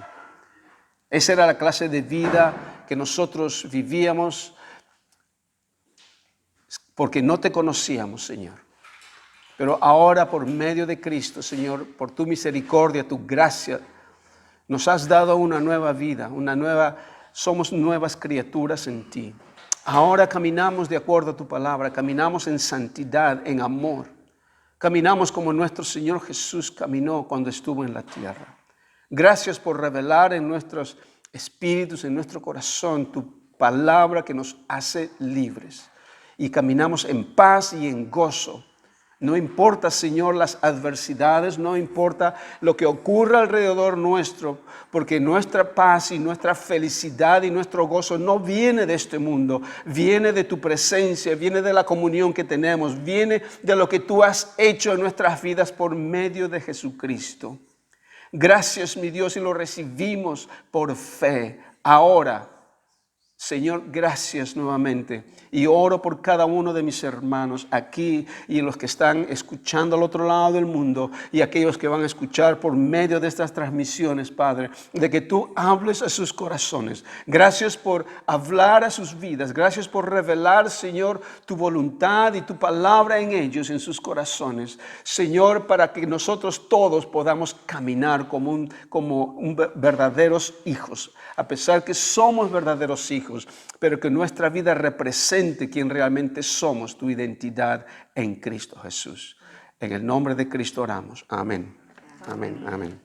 Esa era la clase de vida que nosotros vivíamos porque no te conocíamos, Señor. Pero ahora, por medio de Cristo, Señor, por tu misericordia, tu gracia, nos has dado una nueva vida, somos nuevas criaturas en ti. Ahora caminamos de acuerdo a tu palabra, caminamos en santidad, en amor. Caminamos como nuestro Señor Jesús caminó cuando estuvo en la tierra. Gracias por revelar en nuestros espíritus, en nuestro corazón, tu palabra que nos hace libres. Y caminamos en paz y en gozo. No importa, Señor, las adversidades, no importa lo que ocurra alrededor nuestro, porque nuestra paz y nuestra felicidad y nuestro gozo no viene de este mundo, viene de tu presencia, viene de la comunión que tenemos, viene de lo que tú has hecho en nuestras vidas por medio de Jesucristo. Gracias, mi Dios, y lo recibimos por fe. Ahora, Señor, gracias nuevamente. Y oro por cada uno de mis hermanos aquí y los que están escuchando al otro lado del mundo y aquellos que van a escuchar por medio de estas transmisiones, Padre, de que tú hables a sus corazones. Gracias por hablar a sus vidas. Gracias por revelar, Señor, tu voluntad y tu palabra en ellos, en sus corazones. Señor, para que nosotros todos podamos caminar como verdaderos hijos, a pesar que somos verdaderos hijos, pero que nuestra vida represente quien realmente somos, tu identidad en Cristo Jesús. En el nombre de Cristo oramos. Amén. Amén. Amén.